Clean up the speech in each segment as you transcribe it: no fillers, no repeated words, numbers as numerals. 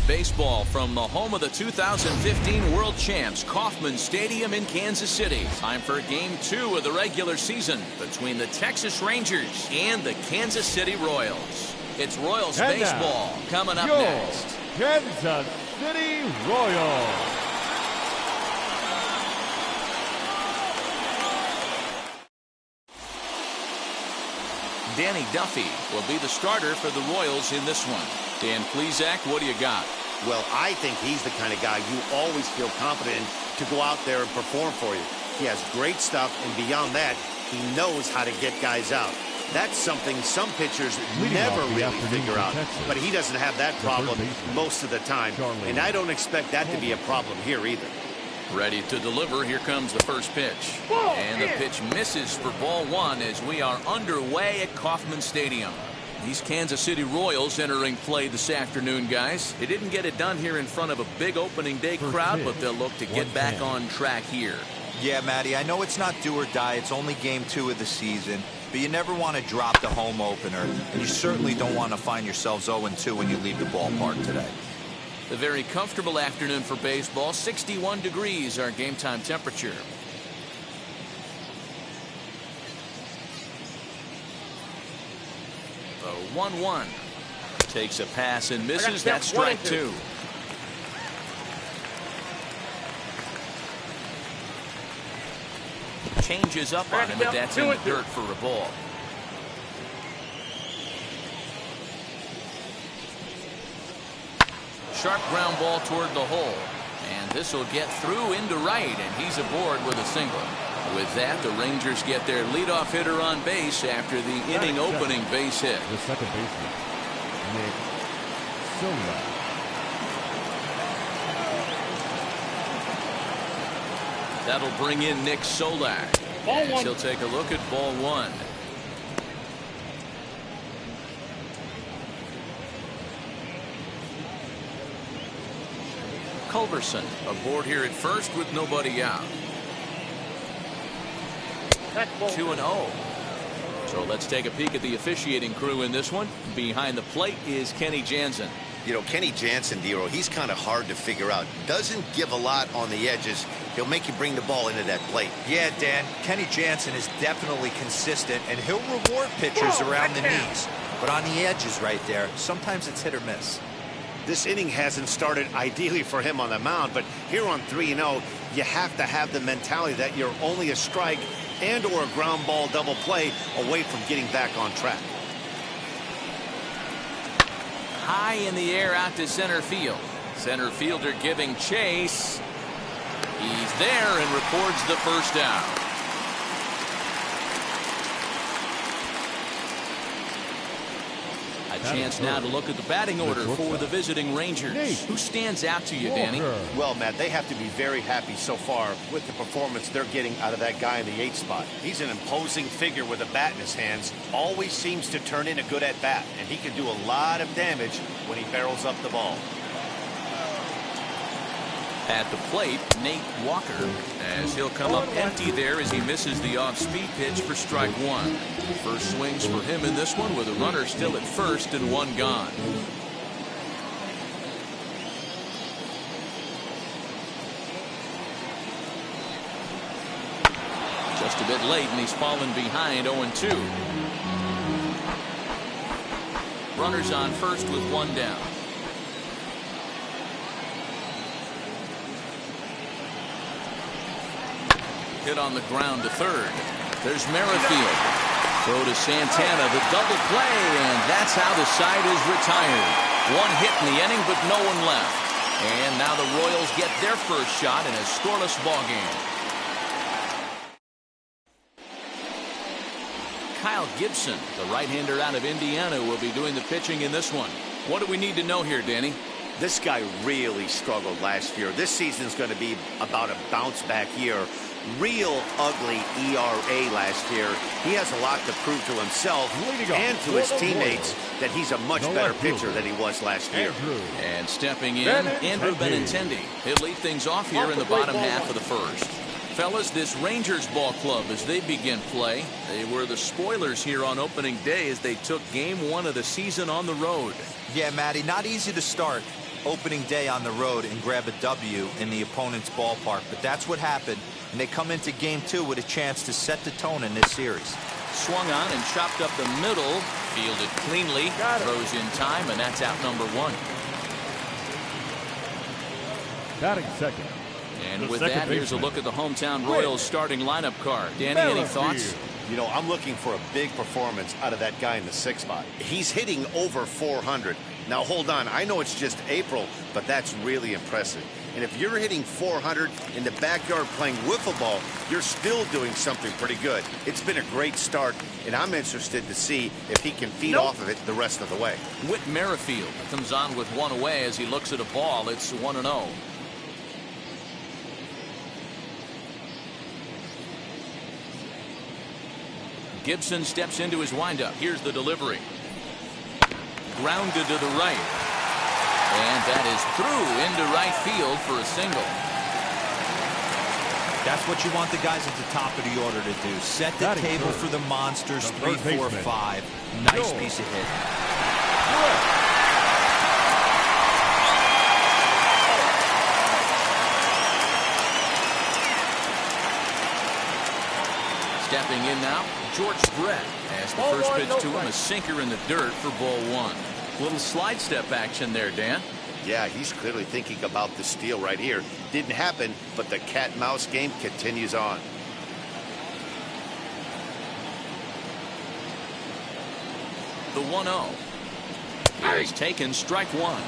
Baseball from the home of the 2015 World Champs, Kauffman Stadium in Kansas City. Time for Game 2 of the regular season between the Texas Rangers and the Kansas City Royals. It's Royals and baseball coming up next. Kansas City Royals. Danny Duffy will be the starter for the Royals in this one. Dan Plesac, what do you got? Well, I think he's the kind of guy you always feel confident in to go out there and perform for you. He has great stuff, and beyond that, he knows how to get guys out. That's something some pitchers never really figure out, but he doesn't have that problem most of the time, and I don't expect that to be a problem here either. Ready to deliver. Here comes the first pitch. And the pitch misses for ball one as we are underway at Kauffman Stadium. These Kansas City Royals entering play this afternoon, guys. They didn't get it done here in front of a big opening day crowd, but they'll look to get back on track here. Yeah, Matty, I know it's not do or die. It's only game 2 of the season, but you never want to drop the home opener, and you certainly don't want to find yourselves 0-2 when you leave the ballpark today. A very comfortable afternoon for baseball. 61 degrees our game time temperature. The 1-1 takes a pass and misses. That's strike 2. Changes up on him, but that's in the dirt for a ball. Sharp ground ball toward the hole, and this will get through into right, and he's aboard with a single. With that, the Rangers get their leadoff hitter on base after the inning opening base hit. The second baseman, Nick Solak. That'll bring in Nick Solak. As he'll take a look at ball one. Culberson aboard here at first with nobody out. 2-0. So let's take a peek at the officiating crew in this one. Behind the plate is Kenny Jansen. You know, Kenny Jansen, Dero, he's kind of hard to figure out. Doesn't give a lot on the edges. He'll make you bring the ball into that plate. Yeah, Dan, Kenny Jansen is definitely consistent, and he'll reward pitchers around the knees. But on the edges right there, sometimes it's hit or miss. This inning hasn't started ideally for him on the mound, but here on 3-0, you have to have the mentality that you're only a strike and or a ground ball double play away from getting back on track. High in the air out to center field. Center fielder giving chase. He's there and records the first out. A chance now to look at the batting order for the visiting Rangers. Who stands out to you, Danny? Well, Matt, they have to be very happy so far with the performance they're getting out of that guy in the 8th spot. He's an imposing figure with a bat in his hands. Always seems to turn in a good at-bat, and he can do a lot of damage when he barrels up the ball. At the plate, Nate Walker, as he'll come up empty there as he misses the off-speed pitch for strike 1. First swings for him in this one with a runner still at first and one gone. Just a bit late, and he's fallen behind 0-2. Runners on first with one down. Hit on the ground to third. There's Merrifield. Throw to Santana, the double play, and that's how the side is retired. One hit in the inning, but no one left. And now the Royals get their first shot in a scoreless ballgame. Kyle Gibson, the right-hander out of Indiana, will be doing the pitching in this one. What do we need to know here, Danny? This guy really struggled last year. This season's going to be about a bounce-back year. Real ugly ERA last year. He has a lot to prove to himself and to his teammates that he's a much better pitcher than he was last year. And stepping in, Andrew Benintendi. He'll lead things off here in the bottom half of the first. Fellas, this Rangers ball club, as they begin play, they were the spoilers here on opening day as they took game 1 of the season on the road. Yeah, Matty, not easy to start. opening day on the road and grab a W in the opponent's ballpark, but that's what happened, and they come into Game 2 with a chance to set the tone in this series. Swung on and chopped up the middle, fielded cleanly, throws in time, and that's out number 1. Batting second. And with that, here's a look at the hometown Royals starting lineup card. Danny, any thoughts? You know, I'm looking for a big performance out of that guy in the 6th spot. He's hitting over 400. Now, hold on. I know it's just April, but that's really impressive. And if you're hitting 400 in the backyard playing wiffle ball, you're still doing something pretty good. It's been a great start, and I'm interested to see if he can feed off of it the rest of the way. Whit Merrifield comes on with 1 away as he looks at a ball. It's 1-0. Gibson steps into his windup. Here's the delivery. Grounded to the right. And that is through into right field for a single. That's what you want the guys at the top of the order to do. Set the table for the monsters. 3, 4, 5. Nice piece of hit. Stepping in now, George Brett, as the first pitch to him, a sinker in the dirt for ball 1. Little slide step action there, Dan. Yeah, he's clearly thinking about the steal right here. Didn't happen, but the cat-mouse game continues on. The 1-0. Here's taken, strike 1.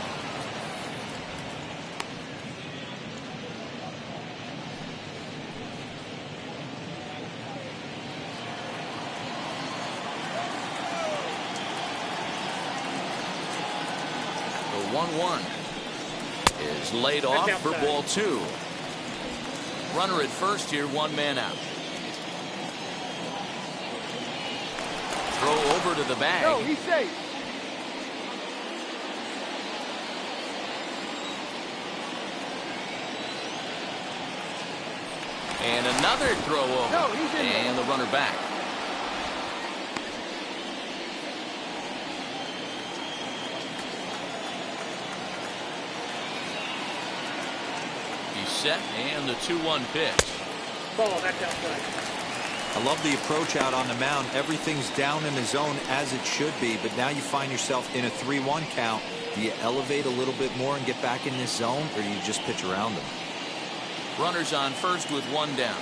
The 1-1 is laid off for ball 2. Runner at first here, 1 man out. Throw over to the bag. No, he's safe. And another throw over. No, he's in there. And the runner back. He's set, and the 2-1 pitch. Ball, that's outside. I love the approach out on the mound. Everything's down in the zone as it should be, but now you find yourself in a 3-1 count. Do you elevate a little bit more and get back in this zone, or do you just pitch around them? Runners on first with 1 down.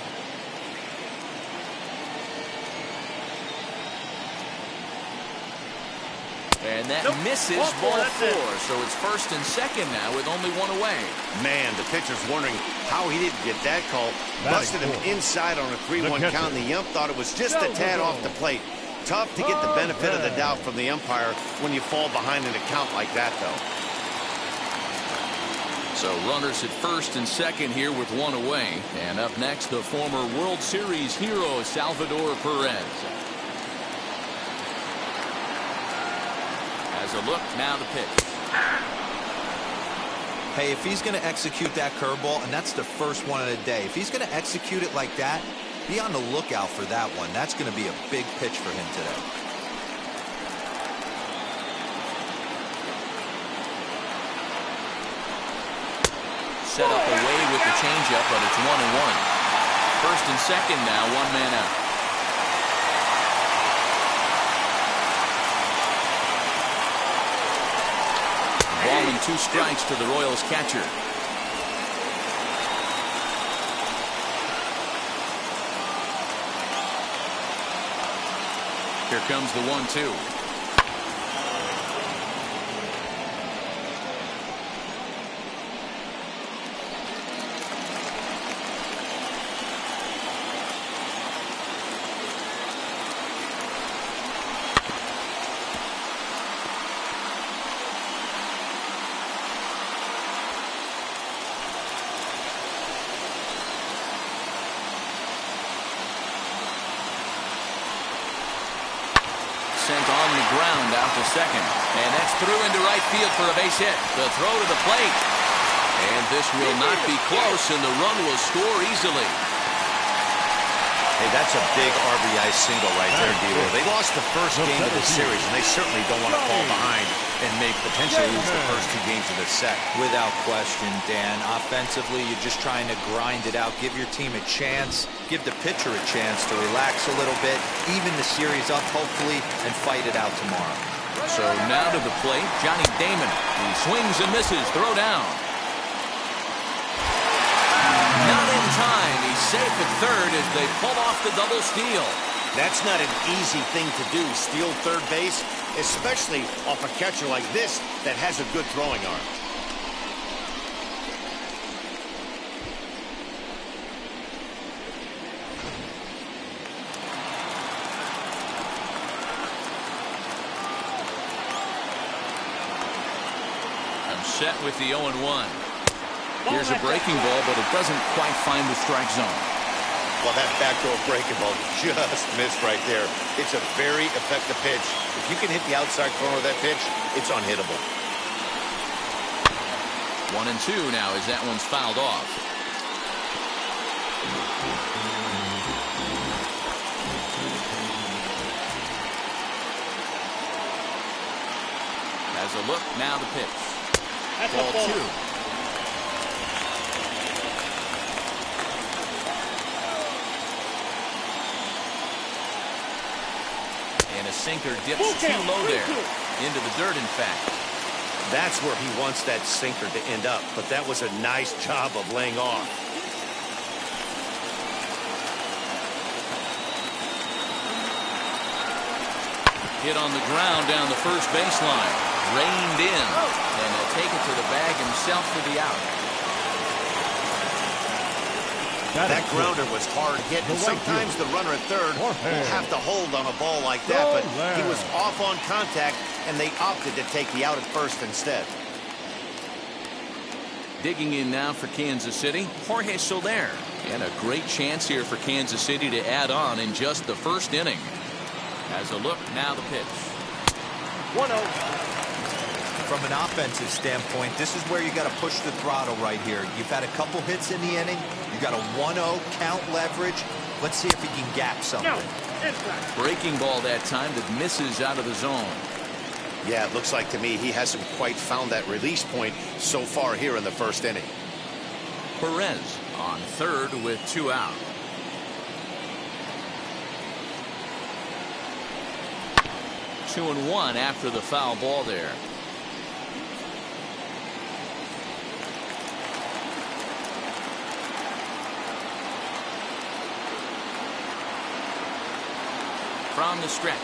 And that misses ball 4. So it's first and second now with only 1 away. Man, the pitcher's wondering how he didn't get that call. Busted him inside on a 3-1 count, and the ump thought it was just a tad off the plate. Tough to get the benefit of the doubt from the umpire when you fall behind in a count like that, though. So runners at first and second here with 1 away. And up next, the former World Series hero, Salvador Perez. As a look, now the pitch. Hey, if he's going to execute that curveball, and that's the first one of the day, if he's going to execute it like that, be on the lookout for that one. That's going to be a big pitch for him today. Set up away with the changeup, but it's 1-1. First and second now, 1 man out. Ball and 2 strikes to the Royals catcher. Here comes the 1-2. Sent on the ground out to second. And that's through into right field for a base hit. The throw to the plate. And this will not be close, and the run will score easily. Hey, that's a big RBI single right there, D'Lo. They lost the first game of the series, and they certainly don't want to fall behind and make potentially lose the first 2 games of the set. Without question, Dan. Offensively, you're just trying to grind it out, give your team a chance, give the pitcher a chance to relax a little bit, even the series up, hopefully, and fight it out tomorrow. So now to the plate, Johnny Damon. He swings and misses. Throw down. Not in time. He's safe at third as they pull off the double steal. That's not an easy thing to do, steal third base, especially off a catcher like this that has a good throwing arm. I'm set with the 0-1. Here's a breaking ball, but it doesn't quite find the strike zone. Well, that backdoor breaking ball just missed right there. It's a very effective pitch. If you can hit the outside corner of that pitch, it's unhittable. 1-2 now as that one's fouled off. Has a look, now the pitch. Ball 2. And a sinker dips too low there. Into the dirt, in fact. That's where he wants that sinker to end up, but that was a nice job of laying off. Hit on the ground down the first baseline. Reined in. And he'll take it to the bag himself for the out. That grounder was hard hit, and sometimes the runner at third will have to hold on a ball like that, but he was off on contact, and they opted to take the out at first instead. Digging in now for Kansas City, Jorge Soler. And a great chance here for Kansas City to add on in just the first inning. Has a look, now the pitch. 1-0. From an offensive standpoint, this is where you got to push the throttle right here. You've had a couple hits in the inning. You got a 1-0 count leverage. Let's see if he can gap something. Breaking ball that time that misses out of the zone. Yeah, it looks like to me he hasn't quite found that release point so far here in the first inning. Perez on third with 2 out. Two and 1 after the foul ball there. From the stretch.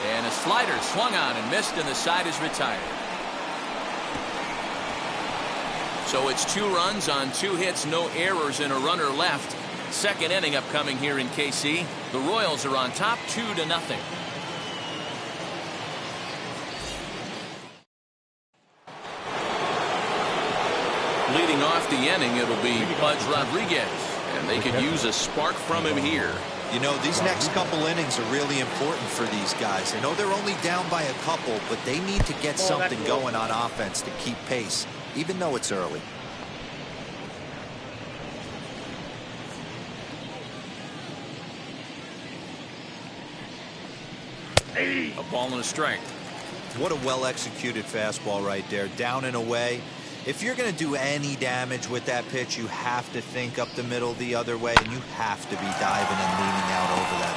And a slider swung on and missed, and the side is retired. So it's 2 runs on 2 hits, no errors, and a runner left. Second inning upcoming here in KC. The Royals are on top 2-0. Leading off the inning, it'll be Pudge Rodriguez, and they could use a spark from him here. You know, these next couple innings are really important for these guys. I know they're only down by a couple, but they need to get something going on offense to keep pace, even though it's early. A ball and a strike. What a well-executed fastball right there, down and away. If you're going to do any damage with that pitch, you have to think up the middle the other way, and you have to be diving and leaning out over that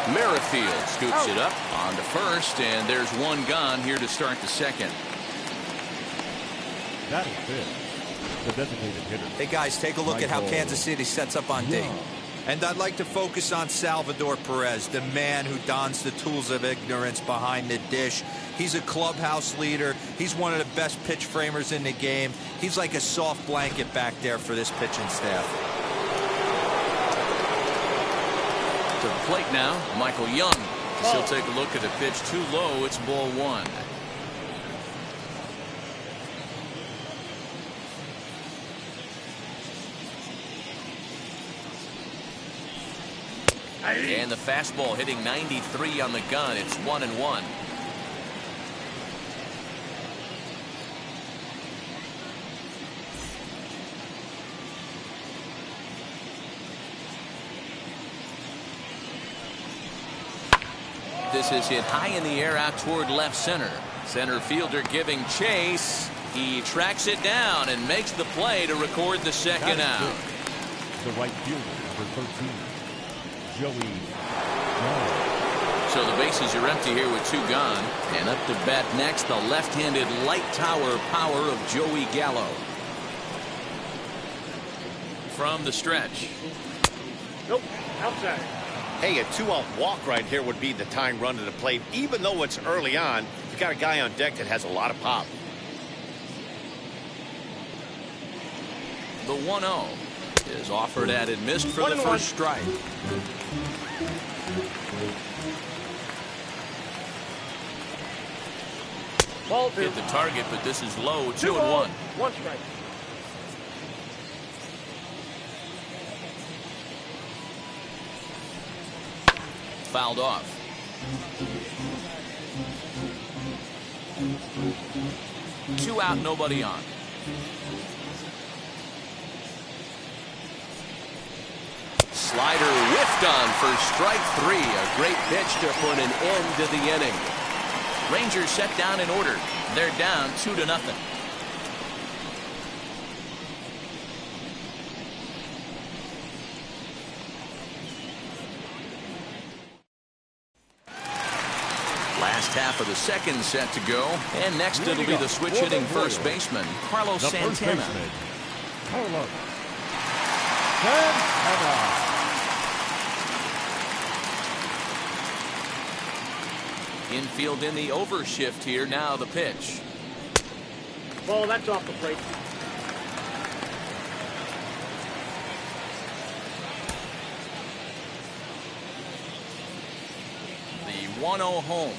point. Merrifield scoops it up on to first, and there's 1 gone here to start the second. That is it. The designated hitter. Hey, guys, take a look at how Kansas City sets up on D. And I'd like to focus on Salvador Perez, the man who dons the tools of ignorance behind the dish. He's a clubhouse leader. He's one of the best pitch framers in the game. He's like a soft blanket back there for this pitching staff. To the plate now, Michael Young. He'll take a look at a pitch too low. It's ball 1. And the fastball hitting 93 on the gun. It's 1-1. This is hit high in the air out toward left center. Center fielder giving chase. He tracks it down and makes the play to record the second out. The right fielder, number 13, Joey. So the bases are empty here with 2 gone. And up to bat next, the left-handed light tower power of Joey Gallo. From the stretch. Nope, outside. Hey, a 2-out walk right here would be the tying run to the plate. Even though it's early on, you got a guy on deck that has a lot of pop. The 1-0 is offered at and missed for the first strike. Ball 2. Hit the target, but this is low. 2-1. 1 strike. Fouled off. Two out, nobody on. Slider whiffed on for strike 3. A great pitch to put an end to the inning. Rangers set down in order. They're down 2-0. Last half of the second set to go. And next it'll be the switch hitting first baseman, Carlos Santana. Carlos Santana. Infield in the overshift here. Now the pitch. Ball, that's off the plate. The 1-0 home.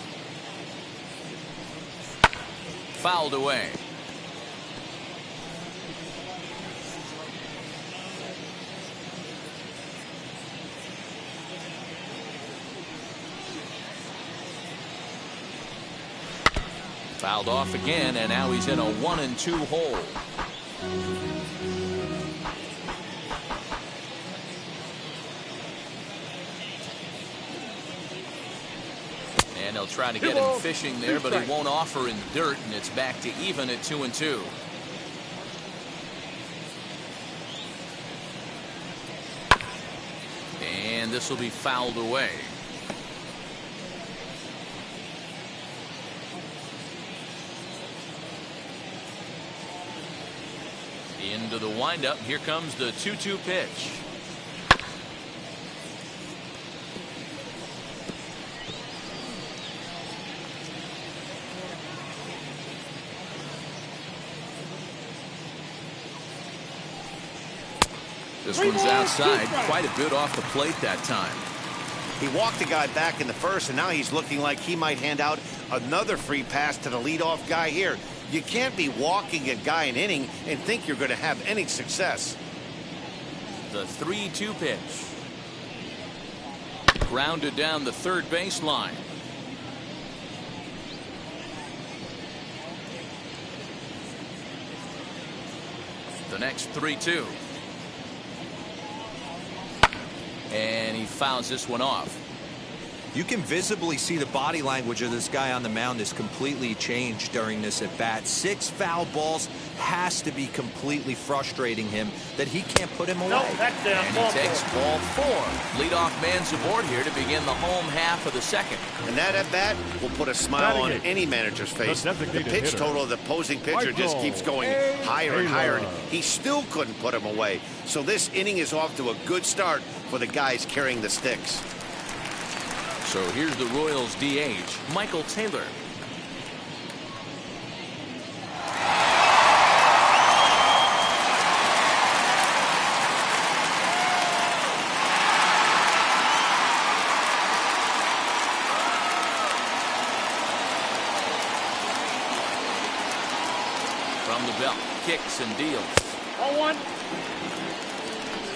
Fouled away. Fouled off again, and now he's in a 1-2 hole. And they'll try to get him fishing there, but he won't offer in the dirt, and it's back to even at 2-2. And this will be fouled away. Into the windup. Here comes the 2-2 pitch. This one's outside. Quite a bit off the plate that time. He walked the guy back in the first, and now he's looking like he might hand out another free pass to the leadoff guy here. You can't be walking a guy an inning and think you're going to have any success. The 3-2 pitch. Grounded down the third baseline. The next 3-2. And he fouls this one off. You can visibly see the body language of this guy on the mound is completely changed during this at bat. 6 foul balls has to be completely frustrating him that he can't put him away. No, that's down. And he takes ball 4. Leadoff man's aboard here to begin the home half of the second. And that at bat will put a smile on any manager's face. The pitch total of the opposing pitcher just keeps going higher and higher, and he still couldn't put him away. So this inning is off to a good start for the guys carrying the sticks. So here's the Royals DH, Michael Taylor. From the belt, kicks and deals. 0-1.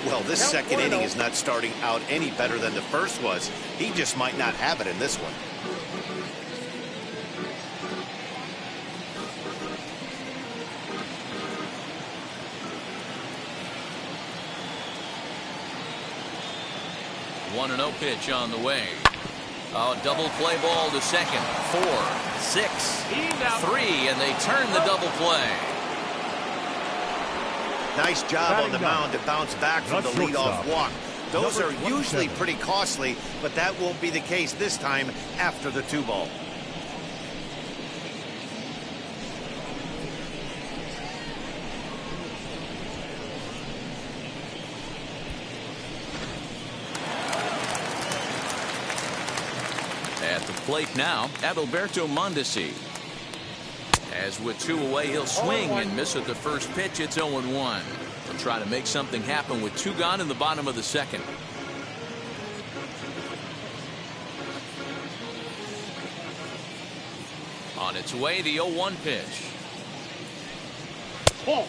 Well, this second inning is not starting out any better than the first was. He just might not have it in this one. One and 0 pitch on the way. Oh, double play ball to second. 4, 6, 3, and they turn the double play. Nice job on the mound to bounce back from the leadoff walk. Those are usually pretty costly, but that won't be the case this time after the 2-ball. At the plate now, Adalberto Mondesi. As with 2 away, he'll swing and miss at the first pitch. It's 0-1. He'll try to make something happen with 2 gone in the bottom of the second. On its way, the 0-1 pitch. Ball.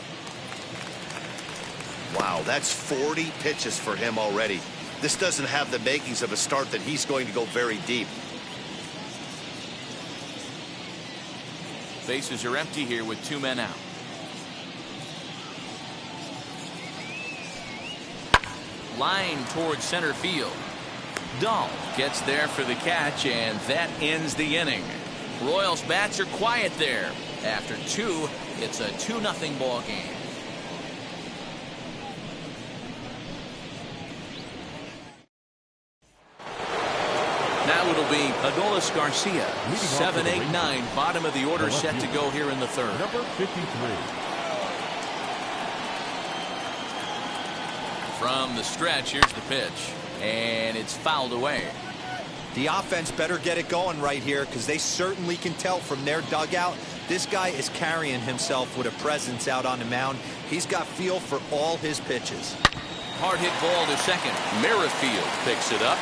Wow, that's 40 pitches for him already. This doesn't have the makings of a start that he's going to go very deep. Bases are empty here with 2 men out. Line towards center field. Dahl gets there for the catch, and that ends the inning. Royals bats are quiet there. After 2, it's a 2-0 ball game. Now it'll be Adolis Garcia. 7, 8, 9, bottom of the order, set to go here in the third. Number 53. From the stretch, here's the pitch, and it's fouled away. The offense better get it going right here, because they certainly can tell from their dugout this guy is carrying himself with a presence out on the mound. He's got feel for all his pitches. Hard hit ball to second. Merrifield picks it up.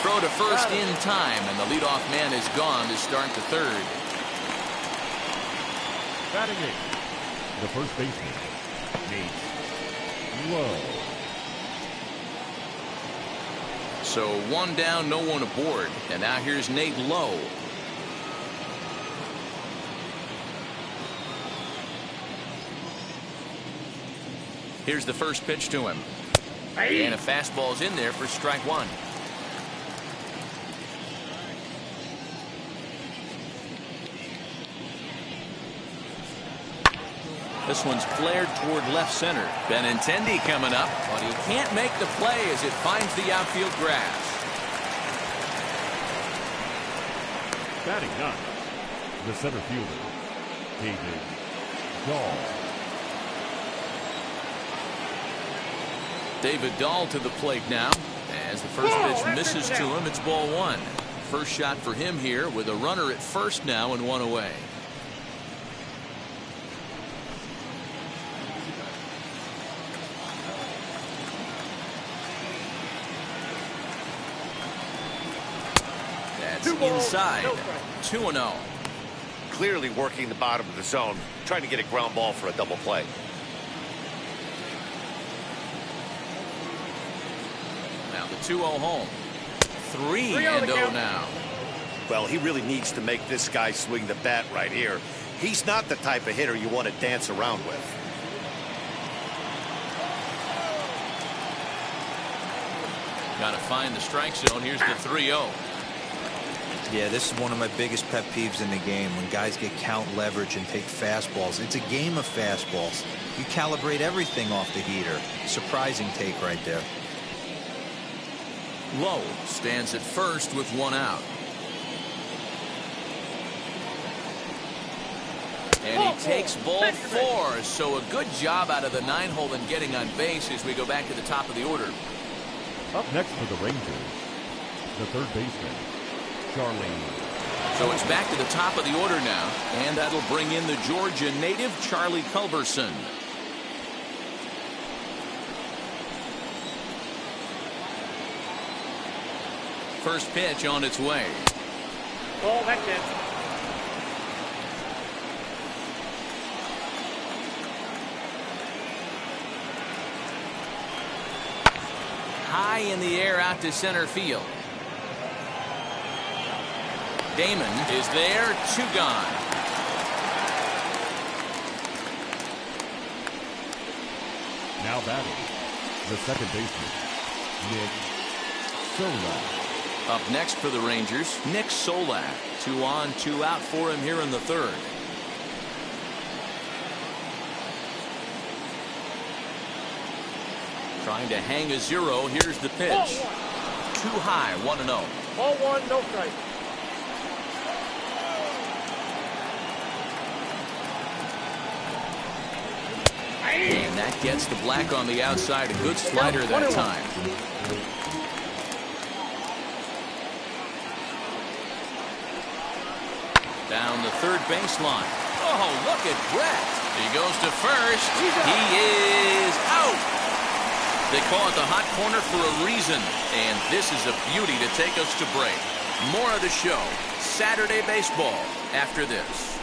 Throw to first in time, and the leadoff man is gone to start the third. Batting 8. The first baseman, Nate Lowe. So 1 down, no one aboard. And now here's Nate Lowe. Here's the first pitch to him. And a fastball's in there for strike 1. This one's flared toward left center. Benintendi coming up, but he can't make the play as it finds the outfield grass. Batting 9. The center fielder, David Dahl. David Dahl to the plate now. As the first pitch misses to him, it's ball 1. First shot for him here with a runner at first now and 1 away. That's inside. 2-0. Clearly working the bottom of the zone, trying to get a ground ball for a double play. Now the 2-0 home. 3-0 now. Well, he really needs to make this guy swing the bat right here. He's not the type of hitter you want to dance around with. Got to find the strike zone. Here's the 3-0. Yeah, this is one of my biggest pet peeves in the game, when guys get count leverage and take fastballs. It's a game of fastballs. You calibrate everything off the heater. Surprising take right there. Lowe stands at first with 1 out. And he takes ball 4. So a good job out of the 9-hole and getting on base as we go back to the top of the order. Up next for the Rangers, the third baseman, Charlie. So it's back to the top of the order now, and that'll bring in the Georgia native Charlie Culberson. First pitch on its way. Oh, that's it. high in the air out to center field. Damon is there, 2 gone. Now batting, the second baseman, Nick Solak. Up next for the Rangers, Nick Solak. 2 on, 2 out for him here in the third. Trying to hang a 0. Here's the pitch. Too high, 1-0. Ball 1, no strike. And that gets the black on the outside. A good slider that time. Down the third baseline. Oh, look at Brett. He goes to first. He is out. They call it the hot corner for a reason. And this is a beauty to take us to break. More of the show. Saturday baseball after this.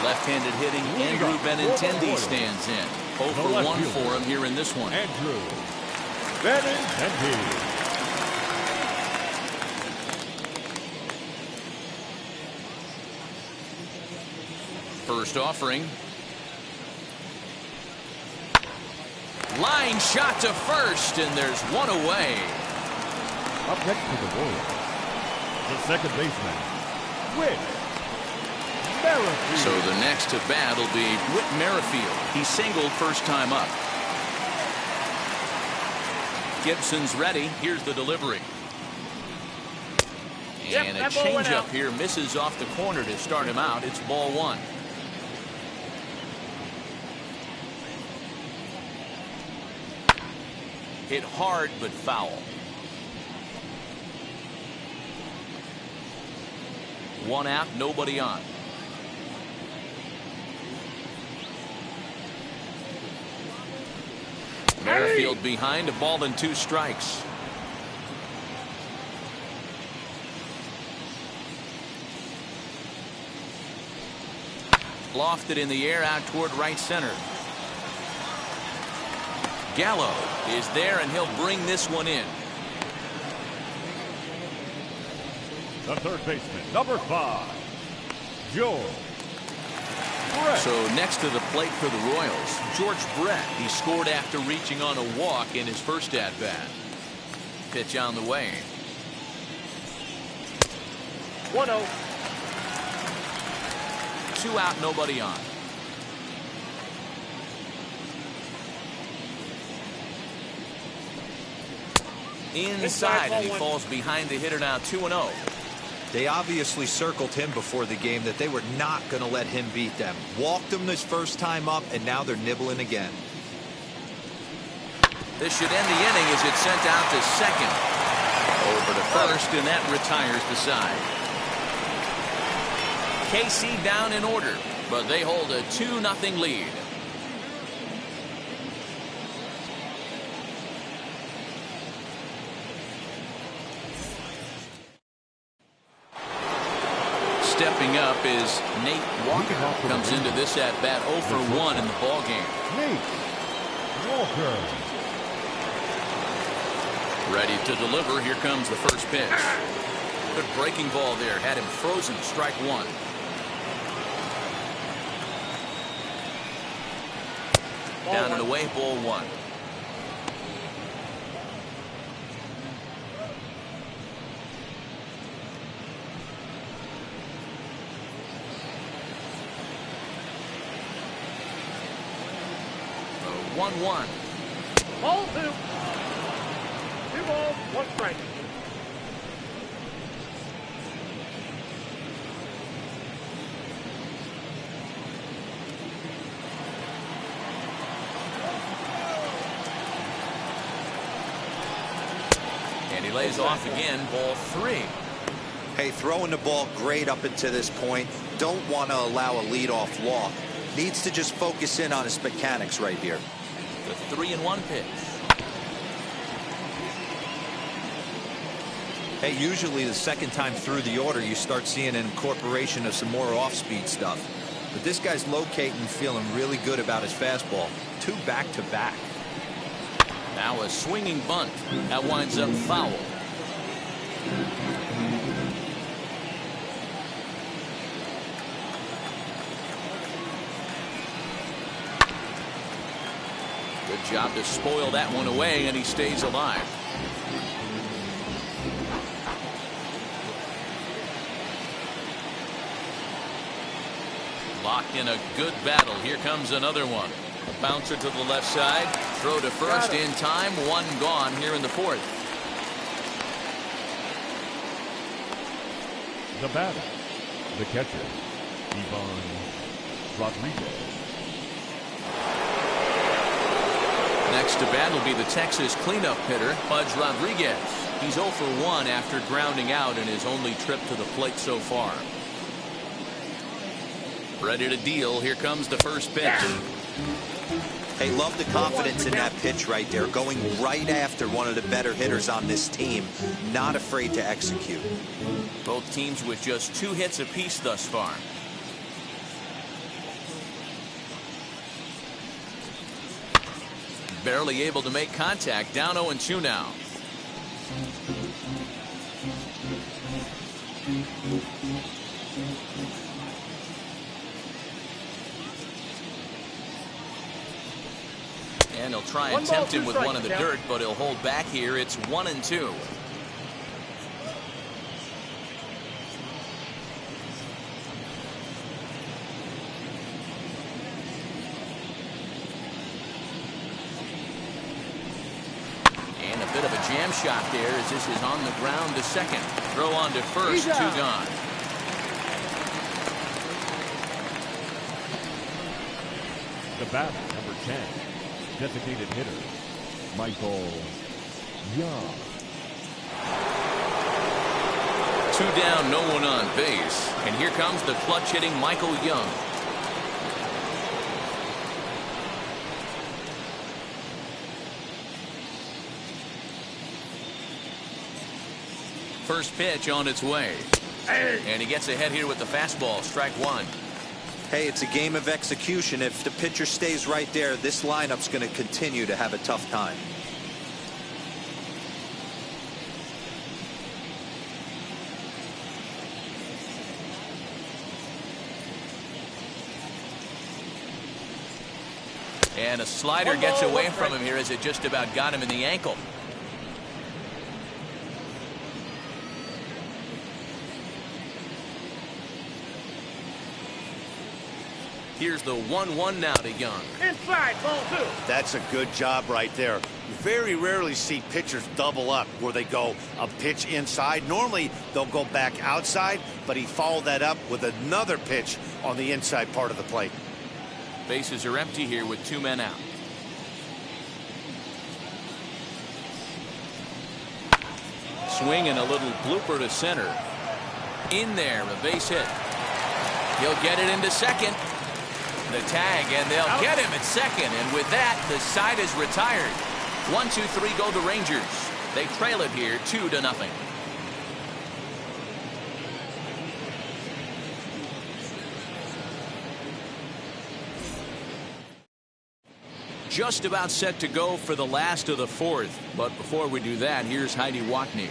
Left-handed hitting Andrew Benintendi stands in. 0 for 1 for him here in this one. Andrew Benintendi. First offering. Line shot to first, and there's 1 away. Up next to the Royals, the second baseman, Whit Merrifield. So the next to bat will be Whit Merrifield. He singled first time up. Gibson's ready. Here's the delivery. And a changeup here misses off the corner to start him out. It's ball 1. Hit hard but foul. 1 out, nobody on. Merrifield behind, a ball and 2 strikes. Lofted in the air out toward right center. Gallo is there, and he'll bring this one in. The third baseman, number 5, George Brett. So next to the plate for the Royals, George Brett. He scored after reaching on a walk in his first at-bat. Pitch on the way. 1-0. 2 out, nobody on. Inside, and he falls behind the hitter now. 2-0. They obviously circled him before the game that they were not going to let him beat them. Walked him this first time up, and now they're nibbling again. This should end the inning as it's sent out to second. Over to first, and that retires the side. KC down in order, but they hold a 2-0 lead. Stepping up is Nate Walker. Comes into this at bat 0 for 1 in the ball game. Nate Walker. Ready to deliver. Here comes the first pitch. Good breaking ball there. Had him frozen. Strike 1. Down and away. Ball 1. The 1-1. Ball 2. 2 balls, 1 strike. And he lays off again. Ball 3. Hey, throwing the ball great up until this point. Don't want to allow a leadoff walk. Needs to just focus in on his mechanics right here. The 3-1 pitch. Hey, usually the second time through the order, you start seeing an incorporation of some more off-speed stuff. But this guy's locating and feeling really good about his fastball. 2 back-to-back. Now a swinging bunt. That winds up foul. Good job to spoil that one away, and he stays alive. Locked in a good battle. Here comes another one. A bouncer to the left side. Throw to first in time. 1 gone here in the 4th. The batter, the catcher, Ivan Rodriguez. Next to bat will be the Texas cleanup hitter, Pudge Rodriguez. He's 0 for 1 after grounding out in his only trip to the plate so far. Ready to deal. Here comes the first pitch. Hey, love the confidence in that pitch right there. Going right after one of the better hitters on this team. Not afraid to execute. Both teams with just 2 hits apiece thus far. Barely able to make contact. Down 0-2 now. And he'll try and tempt him with one in the dirt, but he'll hold back here. It's 1-2. And a bit of a jam shot there as this is on the ground to second. Throw on to first. 2 gone. The batter, number 10, designated hitter, Michael Young. 2 down, no one on base. And here comes the clutch hitting Michael Young. First pitch on its way. And he gets ahead here with the fastball. Strike 1. Hey, it's a game of execution. If the pitcher stays right there, this lineup's going to continue to have a tough time. And a slider gets away from him here as it just about got him in the ankle. Here's the 1-1 now to Young. Inside, ball 2. That's a good job right there. You very rarely see pitchers double up where they go a pitch inside. Normally they'll go back outside, but he followed that up with another pitch on the inside part of the plate. Bases are empty here with 2 men out. Swing and a little blooper to center. In there, a base hit. He'll get it into second. The tag, and they'll get him at second. And with that, the side is retired. 1-2-3 go the Rangers. They trail it here 2-0. Just about set to go for the last of the 4th. But before we do that, here's Heidi Watney.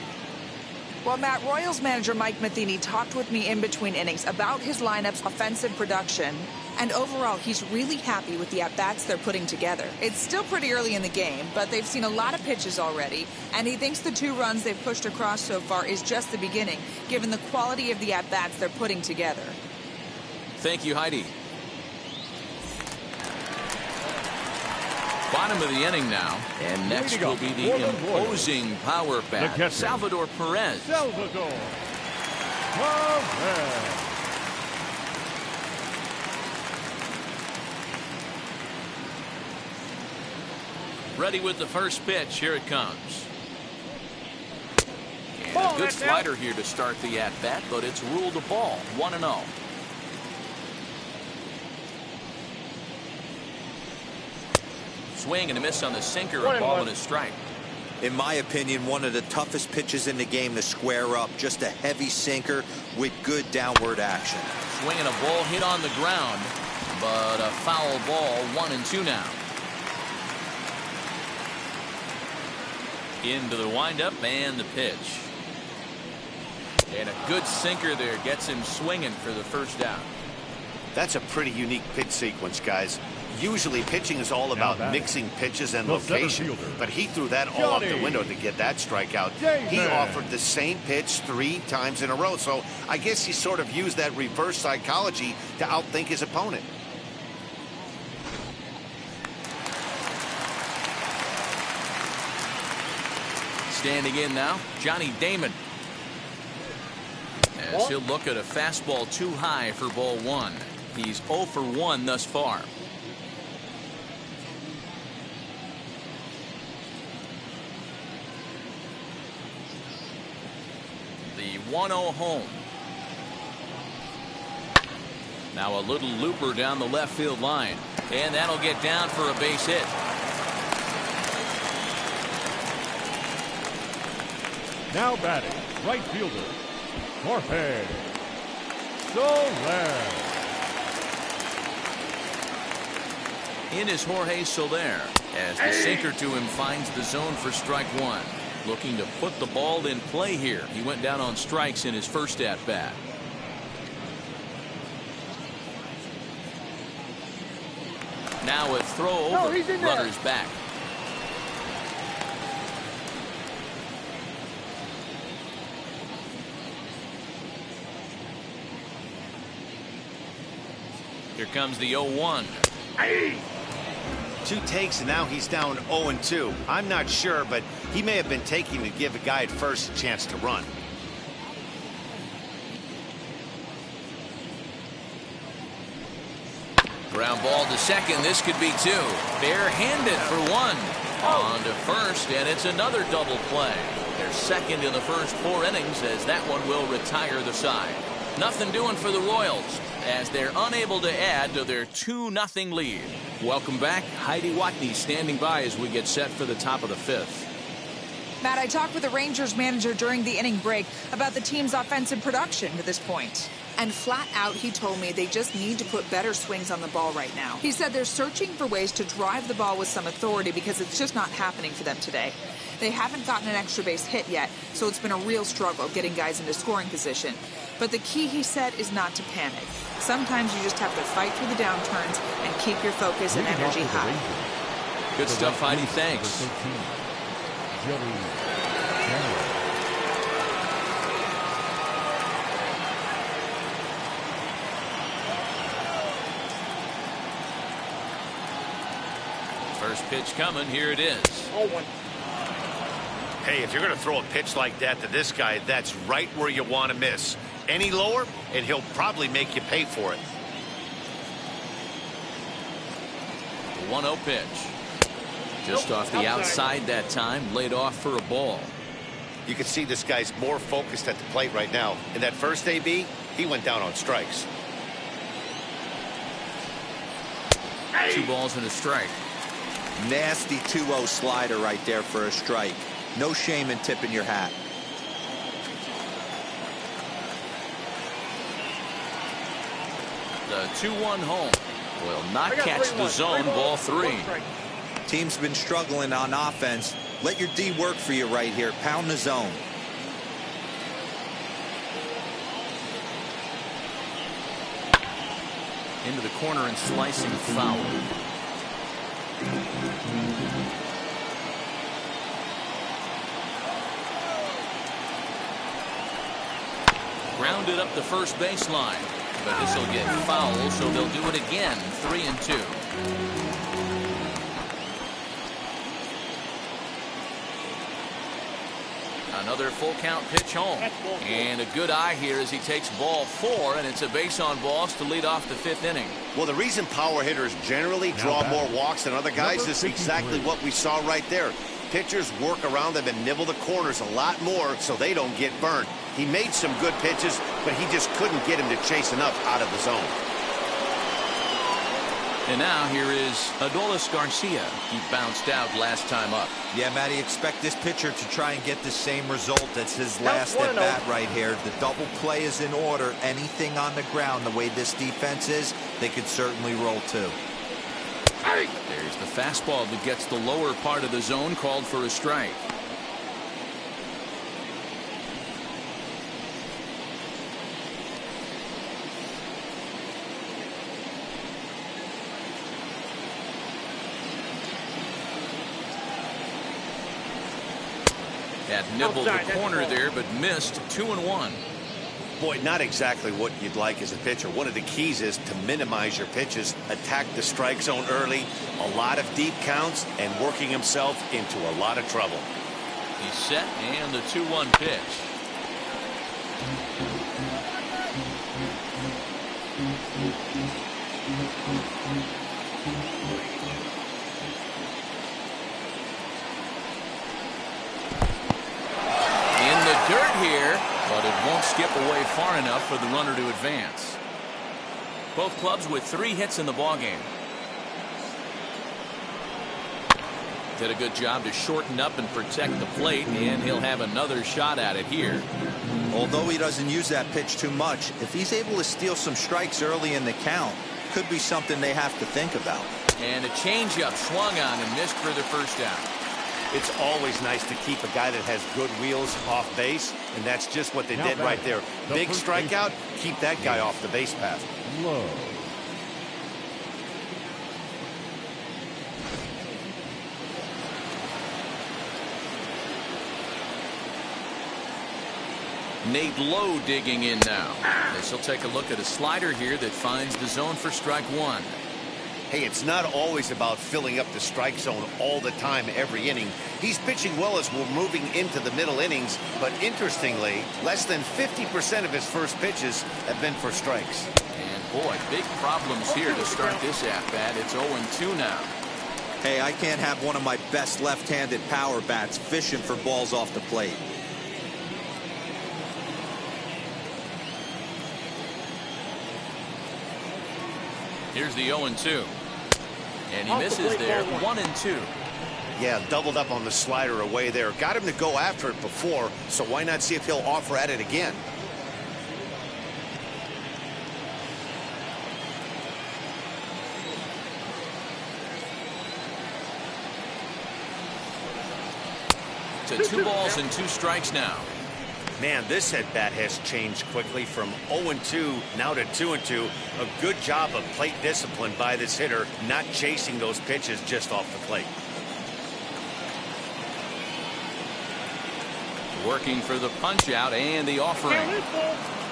Well, Matt, Royals manager Mike Matheny talked with me in between innings about his lineup's offensive production. And overall, he's really happy with the at-bats they're putting together. It's still pretty early in the game, but they've seen a lot of pitches already. And he thinks the 2 runs they've pushed across so far is just the beginning, given the quality of the at-bats they're putting together. Thank you, Heidi. Bottom of the inning now. And next will be the imposing power bat, Salvador Perez. Salvador Perez. Ready with the first pitch. Here it comes. And a good slider here to start the at-bat, but it's ruled a ball. 1-0. Swing and a miss on the sinker. A ball and a strike. In my opinion, one of the toughest pitches in the game to square up. Just a heavy sinker with good downward action. Swinging a ball hit on the ground. But a foul ball, 1-2 now. Into the windup and the pitch. And a good sinker there gets him swinging for the first out. That's a pretty unique pitch sequence, guys. Usually pitching is all about mixing pitches and location, but he threw that all out the window to get that strikeout. He offered the same pitch 3 times in a row, so I guess he sort of used that reverse psychology to outthink his opponent. Standing in now, Johnny Damon. As he'll look at a fastball too high for ball 1. He's 0 for 1 thus far. The 1-0 home. Now a little looper down the left field line. And that'll get down for a base hit. Now batting, right fielder, Jorge Soler. In is Jorge Soler as the sinker to him finds the zone for strike 1. Looking to put the ball in play here. He went down on strikes in his first at bat. Now a throw over. Runners back. Here comes the 0-1. 2 takes, and now he's down 0-2. I'm not sure, but he may have been taking to give a guy at first a chance to run. Ground ball to second. This could be 2. Barehanded for 1. On to first, and it's another double play. They're second in the first 4 innings as that one will retire the side. Nothing doing for the Royals as they're unable to add to their 2-0 lead. Welcome back. Heidi Watney standing by as we get set for the top of the 5th. Matt, I talked with the Rangers manager during the inning break about the team's offensive production to this point. And flat out, he told me they just need to put better swings on the ball right now. He said they're searching for ways to drive the ball with some authority because it's just not happening for them today. They haven't gotten an extra base hit yet, so it's been a real struggle getting guys into scoring position. But the key, he said, is not to panic. Sometimes you just have to fight through the downturns and keep your focus and energy high. Good stuff, Heidi. Thanks. First pitch coming. Here it is. 0-1. Hey, if you're going to throw a pitch like that to this guy, that's right where you want to miss. Any lower, and he'll probably make you pay for it. The 1-0 pitch. Just off the outside that time. Laid off for a ball. You can see this guy's more focused at the plate right now. In that first AB, he went down on strikes. 2 balls and a strike. Nasty 2-0 slider right there for a strike. No shame in tipping your hat. The 2-1 home will not catch the zone. Ball 3. Team's been struggling on offense. Let your D work for you right here. Pound the zone. Into the corner and slicing foul. Grounded up the first baseline, but this will get foul, so they'll do it again. 3-2. Another full count pitch home, and a good eye here as he takes ball 4, and it's a base on balls to lead off the 5th inning. Well, the reason power hitters generally draw more walks than other guys is exactly what we saw right there. Pitchers work around them and nibble the corners a lot more so they don't get burned. He made some good pitches, but he just couldn't get him to chase enough out of the zone. And now here is Adolis Garcia. He bounced out last time up. Yeah, Matty, expect this pitcher to try and get the same result as his last Count at bat right here. The double play is in order. Anything on the ground, the way this defense is, they could certainly roll too. There's the fastball that gets the lower part of the zone, called for a strike. Had nibbled the corner there, but missed. 2-1. Boy, not exactly what you'd like as a pitcher. One of the keys is to minimize your pitches, attack the strike zone early, a lot of deep counts, and working himself into a lot of trouble. He's set, and the 2-1 pitch. Dirt here, but it won't skip away far enough for the runner to advance. Both clubs with 3 hits in the ballgame. Did a good job to shorten up and protect the plate, and he'll have another shot at it here. Although he doesn't use that pitch too much, if he's able to steal some strikes early in the count, could be something they have to think about. And a changeup swung on and missed for the first out. It's always nice to keep a guy that has good wheels off base, and that's just what they did right there. Big strikeout, keep that guy off the base path. Low. Nate Lowe digging in now. This will take a look at a slider here that finds the zone for strike 1. Hey, it's not always about filling up the strike zone all the time, every inning. He's pitching well as we're moving into the middle innings, but interestingly, less than 50% of his first pitches have been for strikes. And boy, big problems here to start this at-bat. It's 0-2 now. Hey, I can't have one of my best left-handed power bats fishing for balls off the plate. Here's the 0-2. And he misses there. 1-2. Yeah, doubled up on the slider away there. Got him to go after it before, so why not see if he'll offer at it again? To 2 balls and 2 strikes now. Man, this at-bat has changed quickly from 0-2 now to 2-2. A good job of plate discipline by this hitter, not chasing those pitches just off the plate. Working for the punch-out and the offering.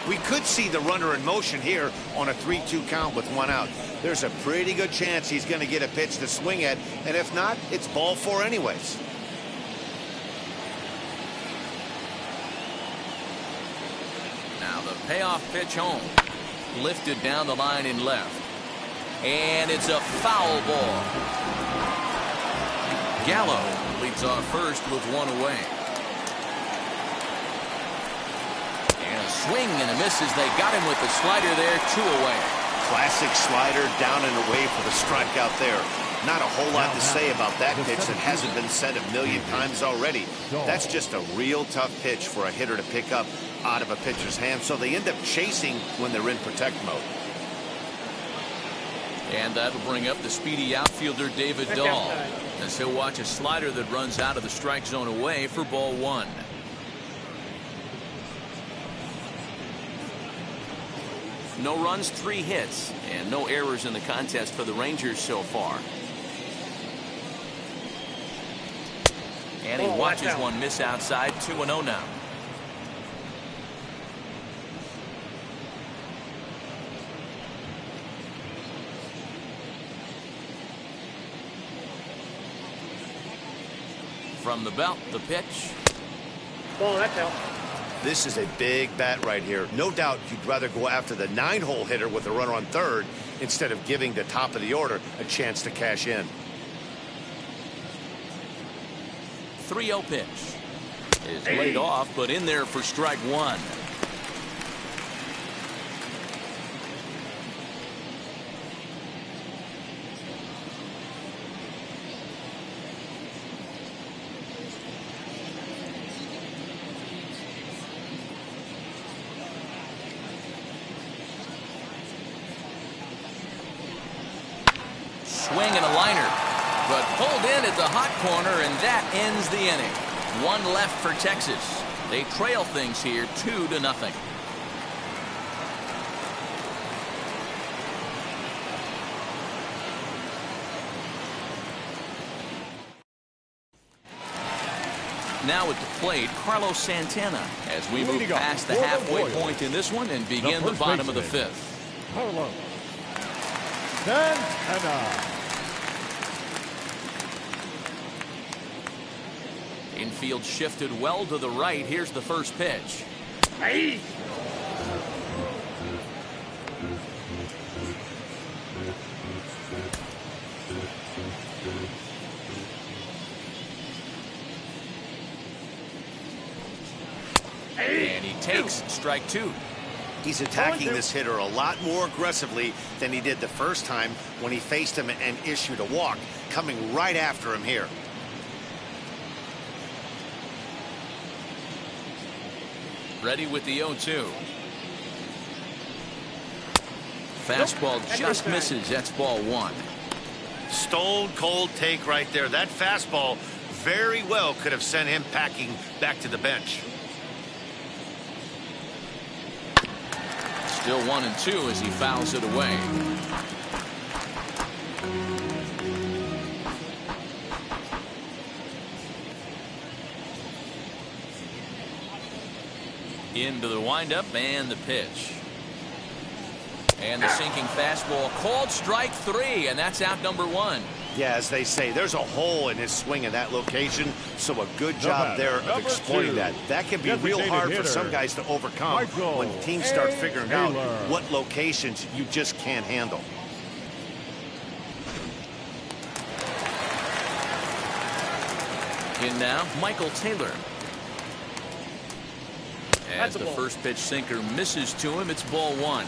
We could see the runner in motion here on a 3-2 count with 1 out. There's a pretty good chance he's going to get a pitch to swing at, and if not, it's ball 4 anyways. Payoff pitch home. Lifted down the line in left. And it's a foul ball. Gallo leads off first with 1 away. And a swing and a miss as they got him with the slider there. 2 away. Classic slider down and away for the strikeout there. Not a whole lot to say about that pitch that hasn't been said a million times already. That's just a real tough pitch for a hitter to pick up out of a pitcher's hand, so they end up chasing when they're in protect mode. And that'll bring up the speedy outfielder David Dahl, as he'll watch a slider that runs out of the strike zone away for ball 1. No runs, 3 hits, and no errors in the contest for the Rangers so far. And he watches one miss outside. 2-0 now. From the belt, the pitch. Ball, that's out. This is a big bat right here. No doubt you'd rather go after the 9-hole hitter with a runner on third instead of giving the top of the order a chance to cash in. 3-0 pitch is laid off, but in there for strike 1. swing and a liner. But pulled in at the hot corner, and that ends the inning. One left for Texas. They trail things here 2-0. Now at the plate, Carlos Santana, as we move past the halfway point in this one and begin the bottom of the fifth. Carlos Santana. Infield shifted well to the right. Here's the first pitch. Hey. And he takes strike 2. He's attacking this hitter a lot more aggressively than he did the first time when he faced him and issued a walk, coming right after him here. Ready with the 0-2. Fastball just misses. That's ball 1. Stone cold take right there. That fastball very well could have sent him packing back to the bench. Still 1-2 as he fouls it away. Into the windup and the pitch. And the sinking fastball called strike 3, and that's out number 1. Yeah, as they say, there's a hole in his swing in that location, so a good job there of exploiting that. That can be real hard for some guys to overcome when teams start figuring out what locations you just can't handle. In now, Michael Taylor. As the first pitch sinker misses to him, it's ball 1.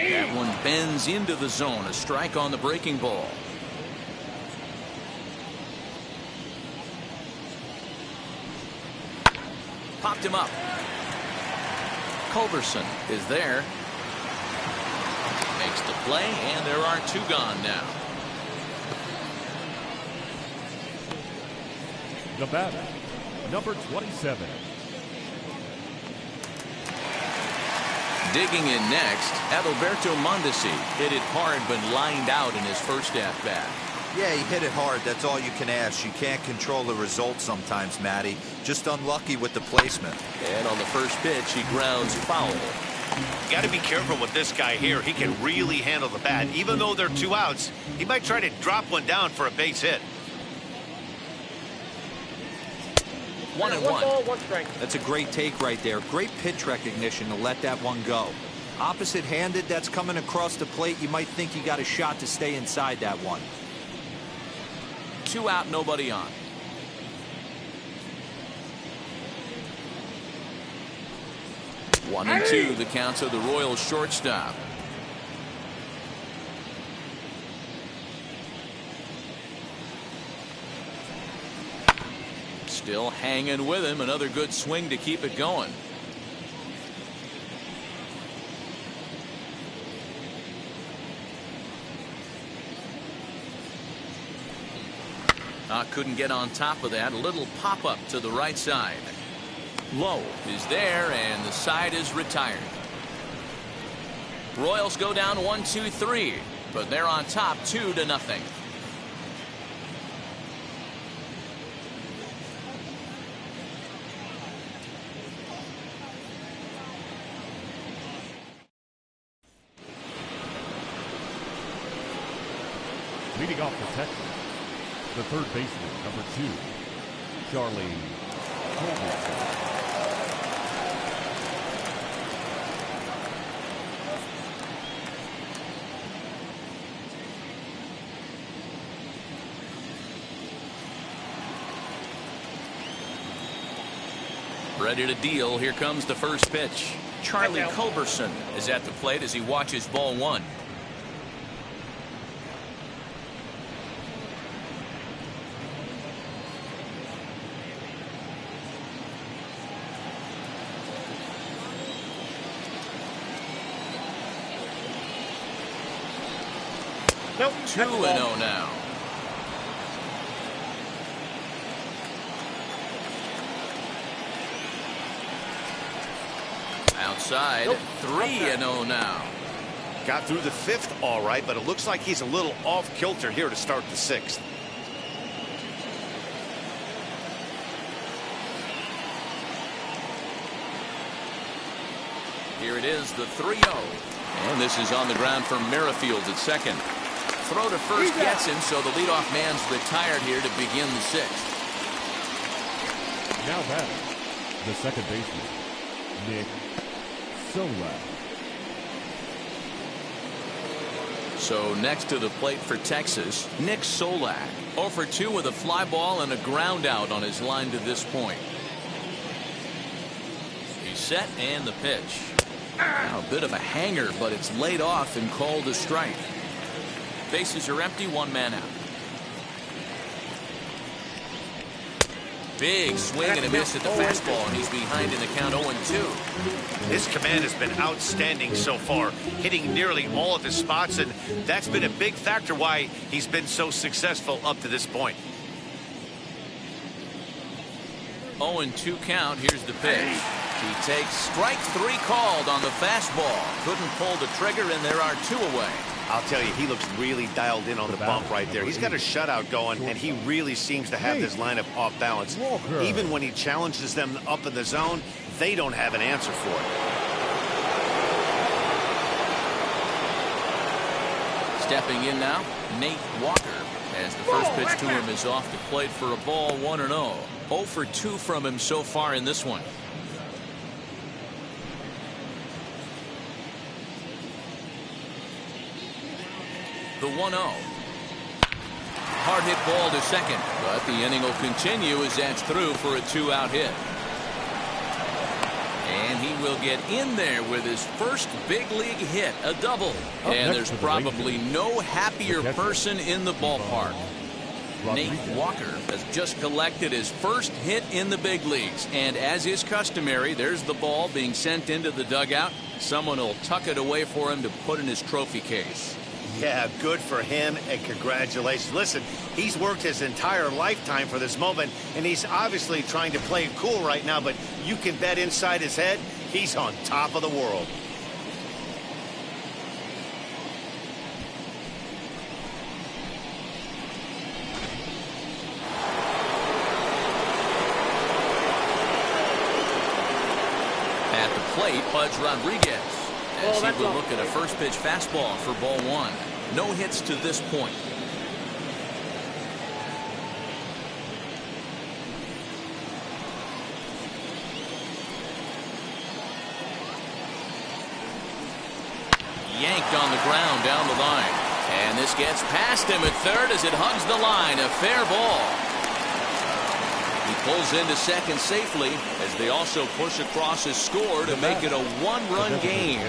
That one bends into the zone. A strike on the breaking ball. Popped him up. Culberson is there. Makes the play, and there are 2 gone now. The batter, number 27. Digging in next, Adalberto Mondesi hit it hard but lined out in his first at-bat. Yeah, he hit it hard. That's all you can ask. You can't control the result sometimes, Matty. Just unlucky with the placement. And on the first pitch, he grounds foul. You got to be careful with this guy here. He can really handle the bat. Even though there are 2 outs, he might try to drop one down for a base hit. 1-1. 1 ball, 1 strike. That's a great take right there. Great pitch recognition to let that one go. Opposite-handed, that's coming across the plate. You might think you got a shot to stay inside that one. 2 out, nobody on. One and 2, the counts of the Royals shortstop. Still hanging with him. Another good swing to keep it going. Couldn't get on top of that. A little pop-up to the right side. Low is there, and the side is retired. Royals go down 1-2-3, but they're on top 2-0. Leading off for Texas, the third baseman, number 2, Charlie Culberson. Ready to deal. Here comes the first pitch. Charlie Culberson is at the plate as he watches ball 1. Nope. 2-0 now. Outside, Nope. 3-0 now. Got through the 5th all right, but it looks like he's a little off kilter here to start the 6th. Here it is, the 3-0. And this is on the ground for Merrifield at second. Throw to first gets him, so the leadoff man's retired here to begin the 6th. Now batting, the second baseman, Nick Solak. So next to the plate for Texas, Nick Solak. 0 for 2 with a fly ball and a ground out on his line to this point. He's set and the pitch. Now a bit of a hanger, but it's laid off and called a strike. Bases are empty, 1 man out. Big swing and a miss at the fastball, and he's behind in the count 0-2. His command has been outstanding so far, hitting nearly all of his spots, and that's been a big factor why he's been so successful up to this point. 0-2 count. Here's the pitch. He takes strike 3 called on the fastball. Couldn't pull the trigger, and there are 2 away. I'll tell you, he looks really dialed in on the bump right there. He's got a shutout going, and he really seems to have this lineup off balance. Even when he challenges them up in the zone, they don't have an answer for it. Stepping in now, Nate Walker, as the first pitch to him is off the plate for a ball, 1-0. 0 for 2 from him so far in this one. The 1-0. Hard hit ball to second, but the inning will continue as that's through for a 2-out hit. And he will get in there with his first big league hit, a double. And there's probably no happier person in the ballpark. Nate Walker has just collected his first hit in the big leagues. And as is customary, there's the ball being sent into the dugout. Someone will tuck it away for him to put in his trophy case. Yeah, good for him, and congratulations. Listen, he's worked his entire lifetime for this moment, and he's obviously trying to play it cool right now, but you can bet inside his head, he's on top of the world. At the plate, Pudge Rodriguez, as he will look at a first pitch fastball for ball 1. No hits to this point. Yanked on the ground down the line. And this gets past him at third as it hugs the line. A fair ball. He pulls into second safely as they also push across his score to make it a 1-run game.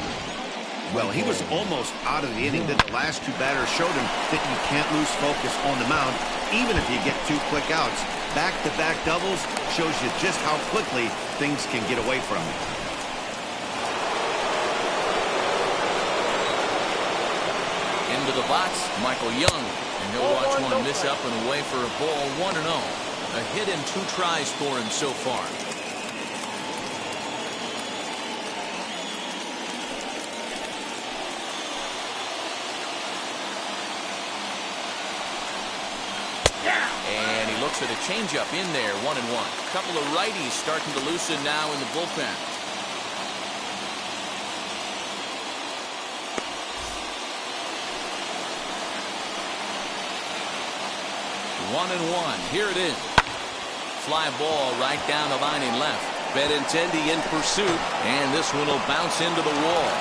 Well, he was almost out of the inning. Then the last 2 batters showed him that you can't lose focus on the mound, even if you get 2 quick outs. Back-to-back doubles shows you just how quickly things can get away from him. Into the box, Michael Young. And he'll watch one miss up and away for a ball, 1-0. A hit in 2 tries for him so far. And he looks at a changeup in there, 1-1. A couple of righties starting to loosen now in the bullpen. One and one. Here it is. Fly ball right down the line in left. Benintendi in pursuit, and this one will bounce into the wall.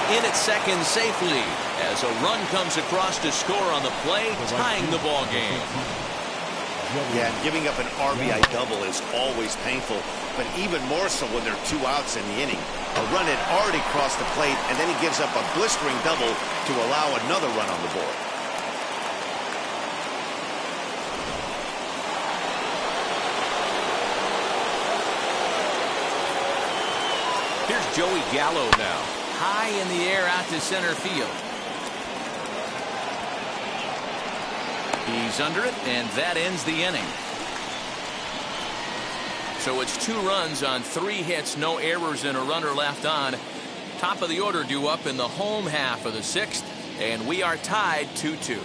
He's in at second safely as a run comes across to score on the play, tying the ball game. Yeah, giving up an RBI double is always painful, but even more so when there are 2 outs in the inning. A run had already crossed the plate, and then he gives up a blistering double to allow another run on the board. Here's Joey Gallo now. High in the air out to center field. He's under it, and that ends the inning. So it's 2 runs on 3 hits, no errors, and a runner left on. Top of the order due up in the home half of the 6th, and we are tied 2-2.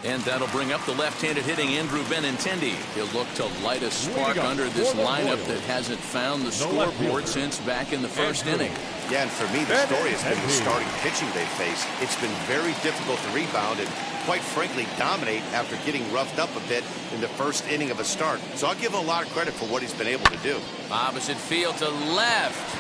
And that'll bring up the left-handed hitting Andrew Benintendi. He'll look to light a spark under this lineup that hasn't found the scoreboard since back in the 1st inning. Yeah, and for me, the story has been the starting pitching they face. It's been very difficult to rebound and, quite frankly, dominate after getting roughed up a bit in the 1st inning of a start. So I'll give him a lot of credit for what he's been able to do. Opposite field to left.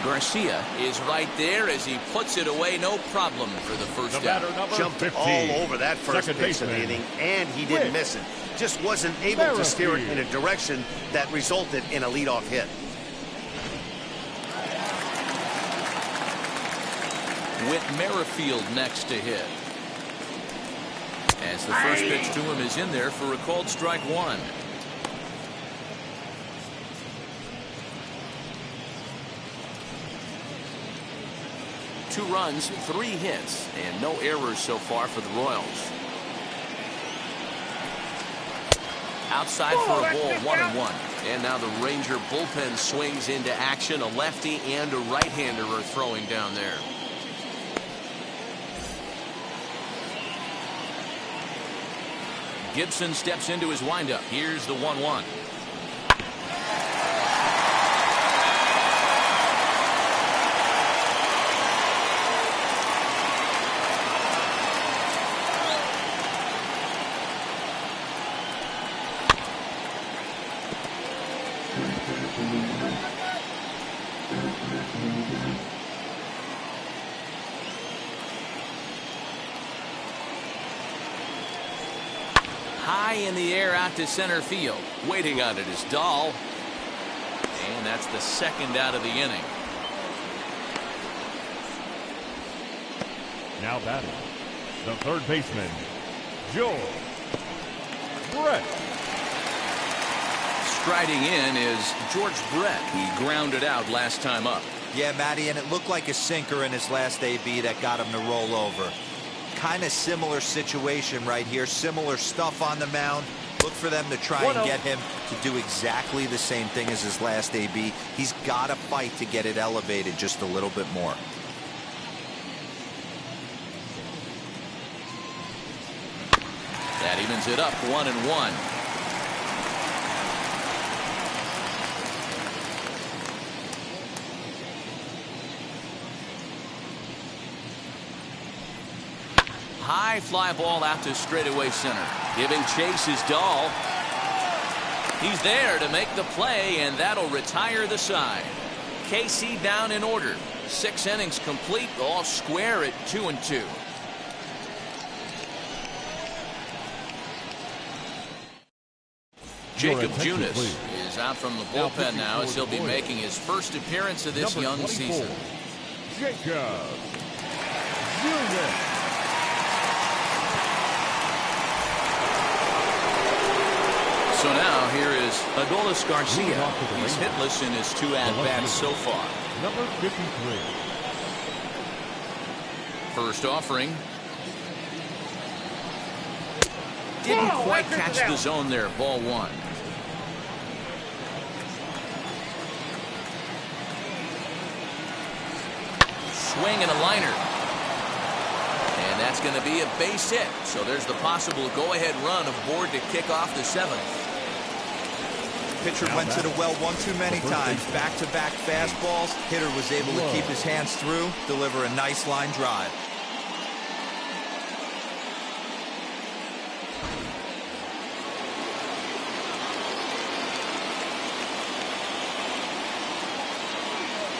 Garcia is right there as he puts it away, no problem for the first out. Jumped 15, all over that first pitch of the inning, and he didn't miss it. Just wasn't able to steer it in a direction that resulted in a leadoff hit. Whit Merrifield next to hit. As the first pitch to him is in there for a called strike 1. Two runs, 3 hits, and no errors so far for the Royals. Outside for a ball, 1-1. And now the Ranger bullpen swings into action. A lefty and a right-hander are throwing down there. Gibson steps into his windup. Here's the 1-1. High in the air out to center field. Waiting on it is Dahl. And that's the 2nd out of the inning. Now batting, the 3rd baseman, George Brett. Striding in is George Brett. He grounded out last time up. Yeah, Matty, and it looked like a sinker in his last AB that got him to roll over. Kind of similar situation right here. Similar stuff on the mound. Look for them to try and get him to do exactly the same thing as his last AB. He's got to fight to get it elevated just a little bit more. That evens it up 1-1. High fly ball out to straightaway center. Giving chase is Dahl. He's there to make the play, and that'll retire the side. KC down in order. 6 innings complete, all square at 2-2. Jacob Junis is out from the bullpen now as he'll be making his first appearance of this young season. Jacob Junis. So now here is Adolis Garcia. He's hitless in his 2 at-bats so far. Number 53. First offering. Didn't quite catch the zone there. Ball 1. Swing and a liner. And that's going to be a base hit. So there's the possible go-ahead run aboard to kick off the 7th. Pitcher went to the well one too many times. Back-to-back fastballs. Hitter was able to keep his hands through, deliver a nice line drive.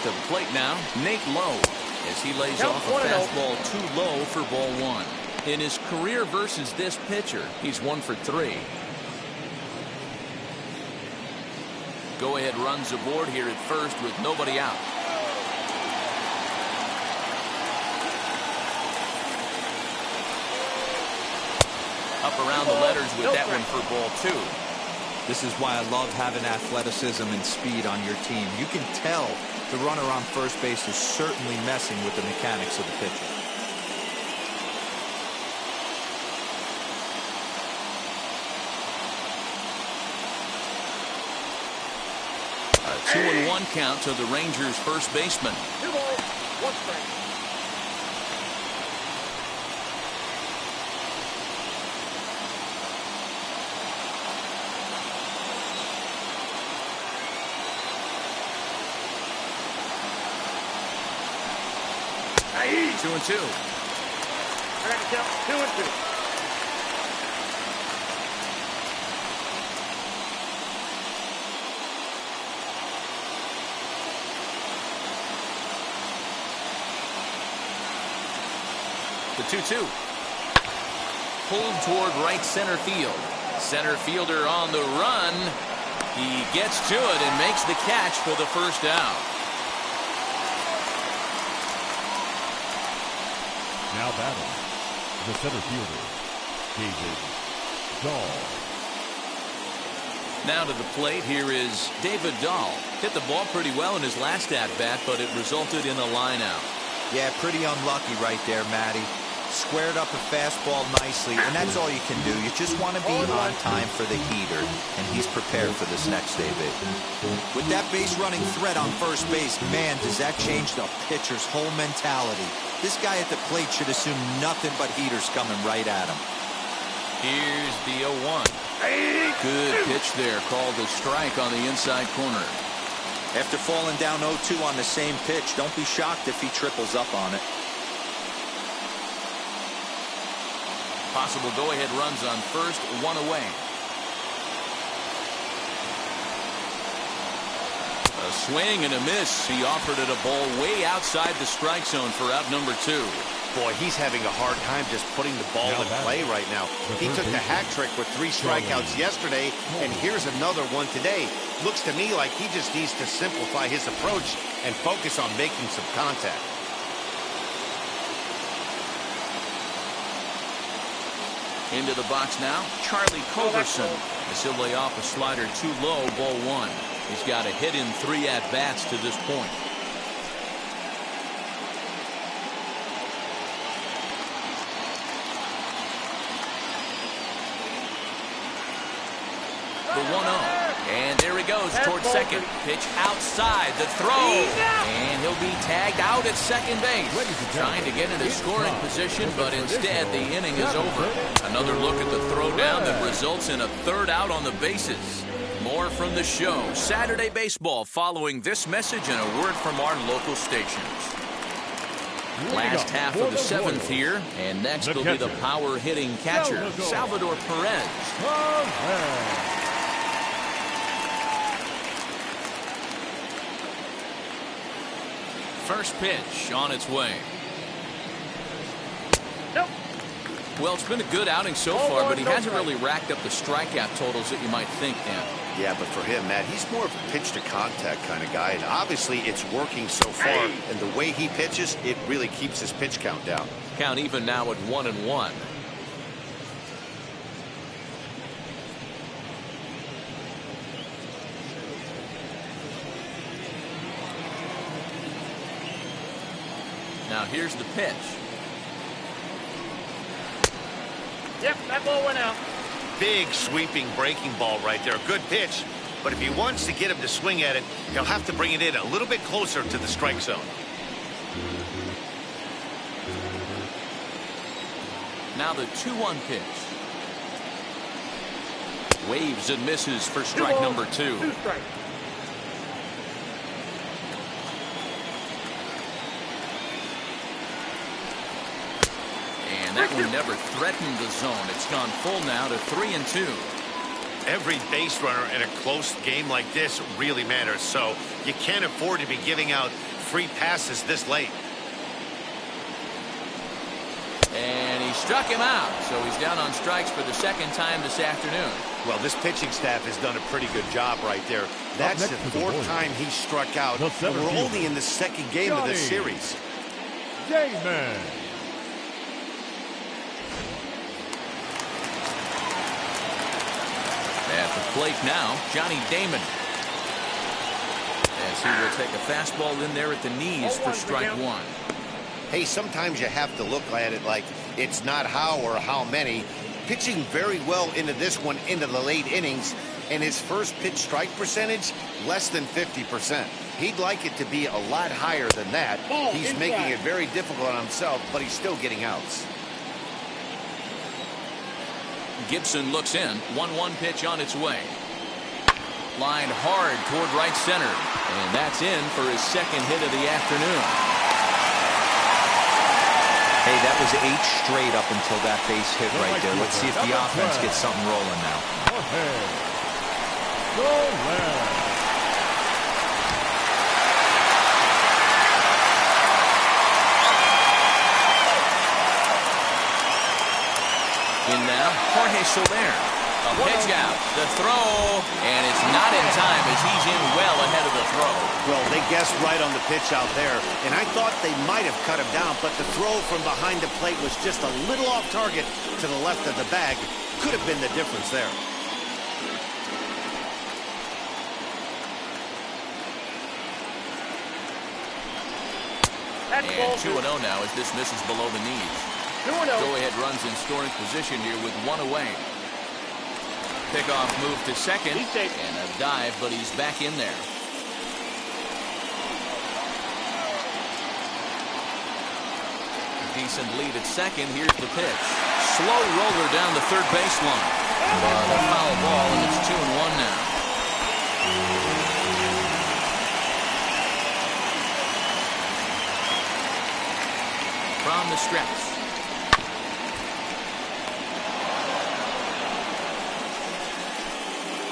To the plate now, Nate Lowe, as he lays off a fastball too low for ball 1. In his career versus this pitcher, he's 1 for 3. Go-ahead runs aboard here at first with nobody out. Up around the letters with that one for ball 2. This is why I love having athleticism and speed on your team. You can tell the runner on first base is certainly messing with the mechanics of the pitcher. 2-1 count to the Rangers' first baseman. 2 balls, 1 strike. Hey. 2-2. I got to count 2-2. The 2-2. Pulled toward right center field. Center fielder on the run. He gets to it and makes the catch for the first out. Now batting, the center fielder, David Dahl. Now to the plate, here is David Dahl. Hit the ball pretty well in his last at-bat, but it resulted in a line-out. Yeah, pretty unlucky right there, Matty. Squared up a fastball nicely, and that's all you can do. You just want to be on time for the heater, and he's prepared for this next AB. With that base-running threat on first base, man, does that change the pitcher's whole mentality. This guy at the plate should assume nothing but heaters coming right at him. Here's the 0-1. Good pitch there, called a strike on the inside corner. After falling down 0-2 on the same pitch, don't be shocked if he triples up on it. Possible go-ahead runs on first, 1 away. A swing and a miss. He offered it a ball way outside the strike zone for out number 2. Boy, he's having a hard time just putting the ball in play right now. He took the hat trick with 3 strikeouts yesterday, and here's another one today. Looks to me like he just needs to simplify his approach and focus on making some contact. Into the box now, Charlie Culberson. As he'll lay off a slider too low, ball 1. He's got a hit in 3 at-bats to this point. The 1-0. And there he goes towards second. Pitch outside the throw. And he'll be tagged out at second base. Trying to get into scoring position, but instead the inning is over. Another look at the throwdown that results in a 3rd out on the bases. More from the show. Saturday Baseball following this message and a word from our local stations. Last half of the 7th here, and next will be the power-hitting catcher, Salvador Perez. First pitch on its way. Nope. Well, it's been a good outing so far, but he hasn't really racked up the strikeout totals that you might think, Dan. Yeah, but for him, Matt, he's more of a pitch-to-contact kind of guy, and obviously it's working so far, and the way he pitches, it really keeps his pitch count down. Count even now at 1-1. Now here's the pitch. Yep, that ball went out. Big sweeping breaking ball right there. Good pitch. But if he wants to get him to swing at it, he'll have to bring it in a little bit closer to the strike zone. Now the 2-1 pitch. Waves and misses for strike number 2. 2 strikes. And that one never threatened the zone. It's gone full now to 3-2. Every base runner in a close game like this really matters, so you can't afford to be giving out free passes this late. And he struck him out, so he's down on strikes for the 2nd time this afternoon. Well, this pitching staff has done a pretty good job right there. That's the 4th time he struck out, and we're only in the 2nd game of this series. Damon. At the plate now, Johnny Damon. As he will take a fastball in there at the knees for strike 1. Hey, sometimes you have to look at it like it's not how or how many. Pitching very well into this one, into the late innings, and his first pitch strike percentage less than 50%. He'd like it to be a lot higher than that. He's making it very difficult on himself, but he's still getting outs. Gibson looks in. 1-1 pitch on its way. Lined hard toward right center. And that's in for his second hit of the afternoon. Hey, that was 8 straight up until that base hit right there. Let's see if the offense gets something rolling now. In now, Jorge Soler. A pitch out, the throw, and it's not in time as he's in well ahead of the throw. Well, they guessed right on the pitch out there, and I thought they might have cut him down, but the throw from behind the plate was just a little off target to the left of the bag. Could have been the difference there. And 2-0 now as this misses below the knees. Go-ahead runs in scoring position here with 1 away. Pickoff move to second, and a dive, but he's back in there. Decent lead at second. Here's the pitch. Slow roller down the third baseline. But a foul ball, and it's 2-1 now. From the stretch.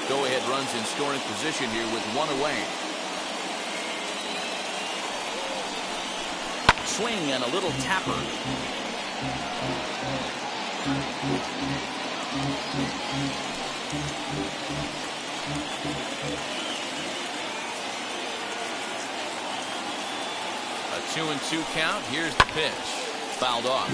Go-ahead runs in scoring position here with 1 away. Swing and a little tapper. A 2-2 count. Here's the pitch. Fouled off.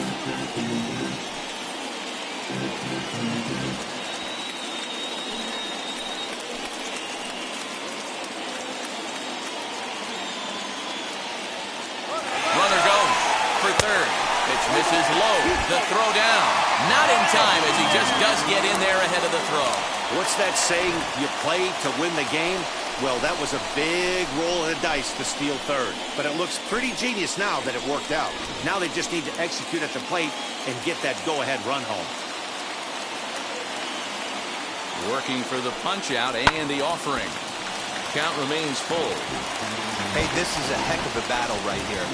Runner goes for third. Pitch misses low. The throw down. Not in time as he just does get in there ahead of the throw. What's that saying? You play to win the game? Well, that was a big roll of the dice to steal third. But it looks pretty genius now that it worked out. Now they just need to execute at the plate and get that go-ahead run home. Working for the punch-out and the offering. Count remains full. Hey, this is a heck of a battle right here.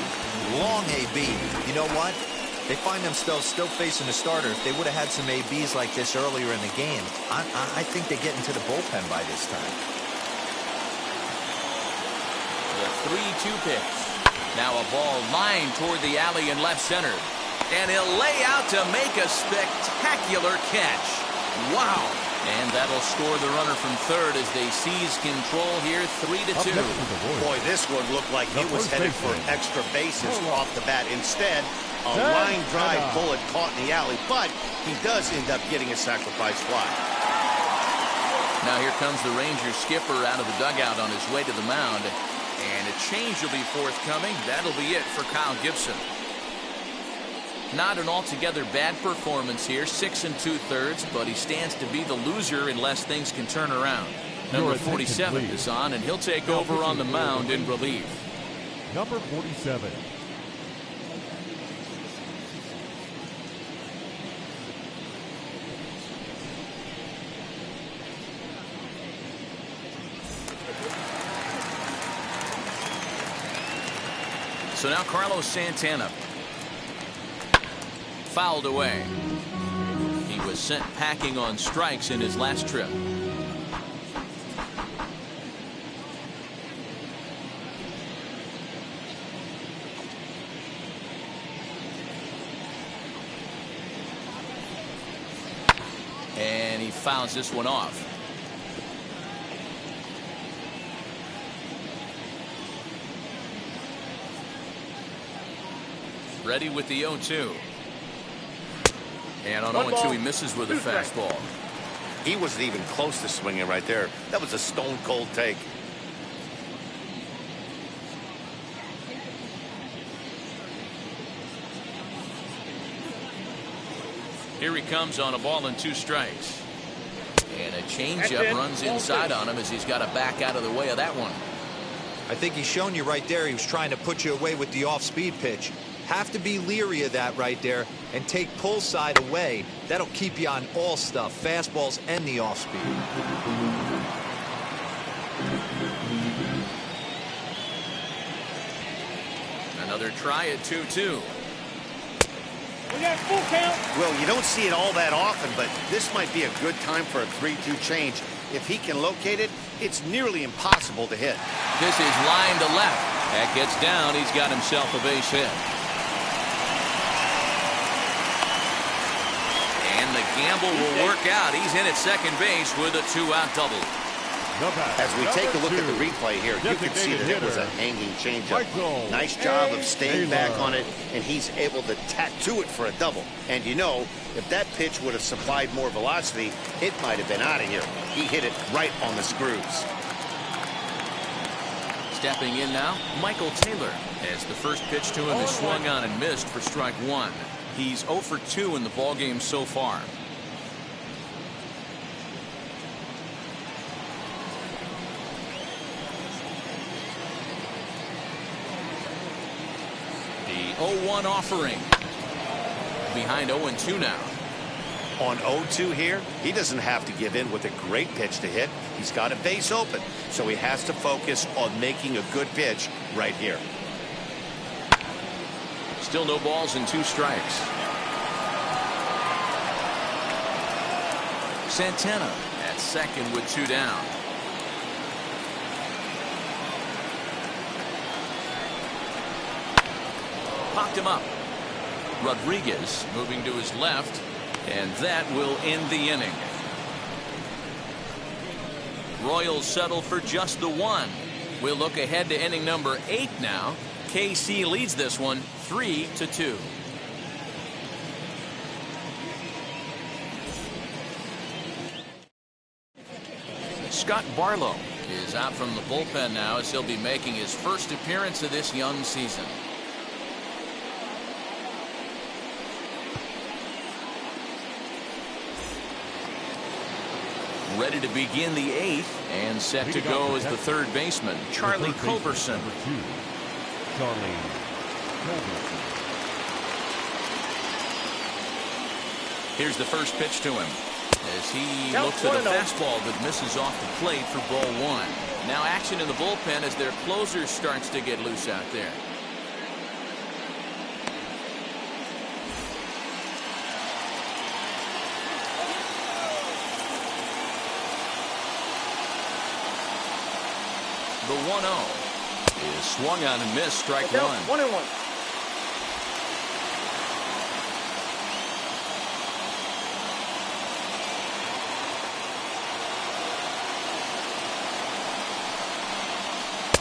Long AB. You know what? They find themselves still facing a starter. If they would have had some ABs like this earlier in the game, I think they get into the bullpen by this time. The 3-2 pitch. Now a ball lined toward the alley in left center. And he'll lay out to make a spectacular catch. Wow. And that'll score the runner from third as they seize control here 3-2. Boy, this one looked like it was headed for extra bases off the bat. Instead, a line drive bullet caught in the alley, but he does end up getting a sacrifice fly. Now here comes the Rangers skipper out of the dugout on his way to the mound. And a change will be forthcoming. That'll be it for Kyle Gibson. Not an altogether bad performance here, 6 2/3, but he stands to be the loser unless things can turn around. Number 47 is on, and he'll take over on the mound in relief. Number 47. So now Carlos Santana. Fouled away. He was sent packing on strikes in his last trip. And he fouls this one off. Ready with the 0-2. And on 0-2 he misses with a fastball. He wasn't even close to swinging right there. That was a stone-cold take. Here he comes on a ball and 2 strikes. And a Changeup runs inside on him as he's got to back out of the way of that one. I think he's shown you right there he was trying to put you away with the off-speed pitch. Have to be leery of that right there and take pull side away. That'll keep you on all stuff, fastballs and the off-speed. Another try at 2-2. We got full count. Well, you don't see it all that often, but this might be a good time for a 3-2 change. If he can locate it, it's nearly impossible to hit. This is line to left. That gets down. He's got himself a base hit. And the gamble will work out. He's in at second base with a 2-out double. As we take a look at the replay here, you can see that it was a hanging changeup. Nice job of staying back on it, and he's able to tattoo it for a double. And you know, if that pitch would have supplied more velocity, it might have been out of here. He hit it right on the screws. Stepping in now, Michael Taylor, as the first pitch to him is swung on and missed for strike one. He's 0 for 2 in the ballgame so far. The 0-1 offering. Behind 0-2 now. On 0-2 here, he doesn't have to give in with a great pitch to hit. He's got a base open, so he has to focus on making a good pitch right here. Still no balls and 2 strikes. Santana at second with 2 down. Popped him up. Rodriguez moving to his left, and that will end the inning. Royals settle for just the 1. We'll look ahead to inning number 8 now. KC leads this one 3-2. Scott Barlow is out from the bullpen now as he'll be making his first appearance of this young season. Ready to begin the 8th and set to go as the third baseman, Charlie Culberson. Charlie Culberson. Here's the first pitch to him as he looks at a fastball that misses off the plate for ball 1. Now action in the bullpen as their closer starts to get loose out there. The 1-0 is swung on and missed, strike 1. 1-1.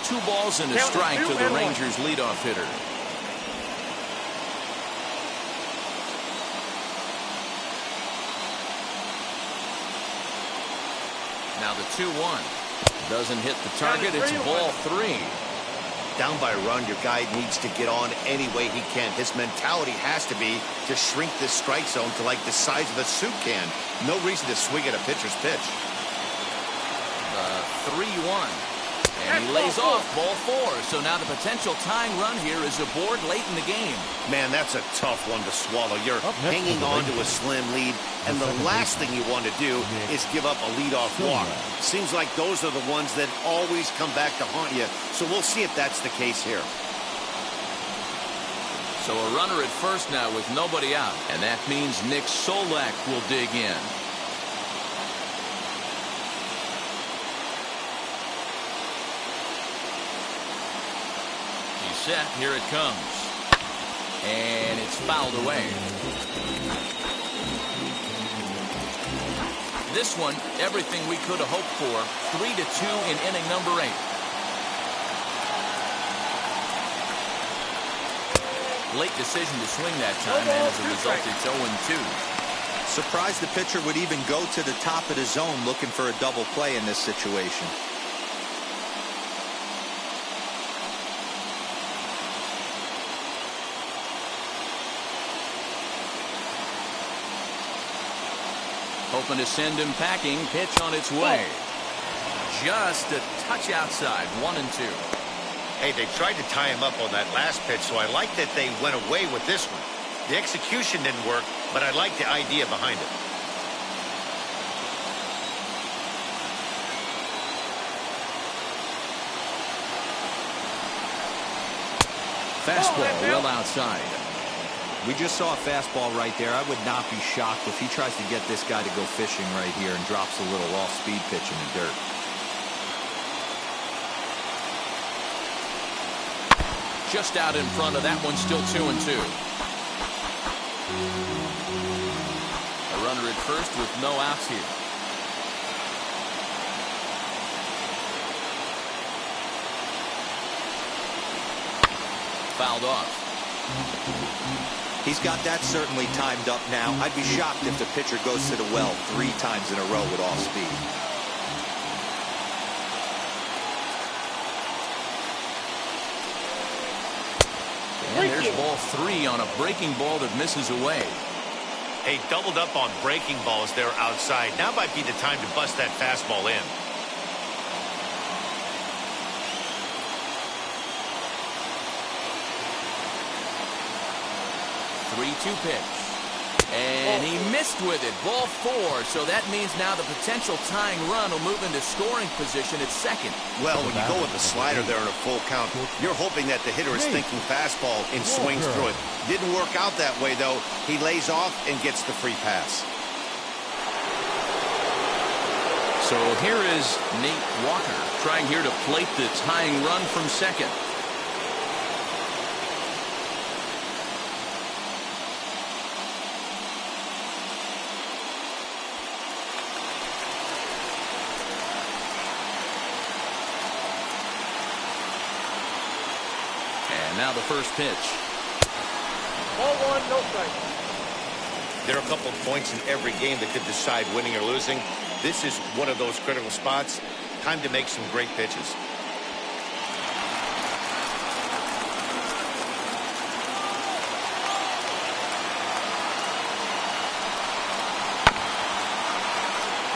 Two balls and a strike to the Rangers leadoff hitter. Now the 2-1. Doesn't hit the target. It's ball 3. Down by a run, your guy needs to get on any way he can. His mentality has to be to shrink this strike zone to like the size of a soup can. No reason to swing at a pitcher's pitch. The 3-1. And he lays off ball 4. So now the potential tying run here is aboard late in the game. Man, that's a tough one to swallow. You're hanging on to a slim lead, and the last thing you want to do is give up a leadoff walk. Seems like those are the ones that always come back to haunt you. So we'll see if that's the case here. So a runner at first now with nobody out, and that means Nick Solak will dig in. Set, here it comes, and it's fouled away. This one, everything we could have hoped for. 3-2 in inning number 8. Late decision to swing that time, and as a result, it's 0-2. Surprised the pitcher would even go to the top of the zone looking for a double play in this situation. Hoping to send him packing. Pitch on its way. Just a touch outside. 1-2. Hey, they tried to tie him up on that last pitch, so I like that they went away with this one. The execution didn't work, but I like the idea behind it. Fastball well outside. We just saw a fastball right there. I would not be shocked if he tries to get this guy to go fishing right here and drops a little off-speed pitch in the dirt. Just out in front of that one, still 2-2. A runner at first with no outs here. Fouled off. He's got that certainly timed up now. I'd be shocked if the pitcher goes to the well 3 times in a row with off speed. And there's ball 3 on a breaking ball that misses away. Hey, doubled up on breaking balls there outside. Now might be the time to bust that fastball in. 3-2 pitch. And he missed with it. Ball 4. So that means now the potential tying run will move into scoring position at second. Well, when you go with the slider there in a full count, you're hoping that the hitter is thinking fastball and swings through it. Didn't work out that way, though. He lays off and gets the free pass. So here is Nate Walker trying here to plate the tying run from second. Now the first pitch. Ball 1, no strike. There are a couple of points in every game that could decide winning or losing. This is one of those critical spots. Time to make some great pitches.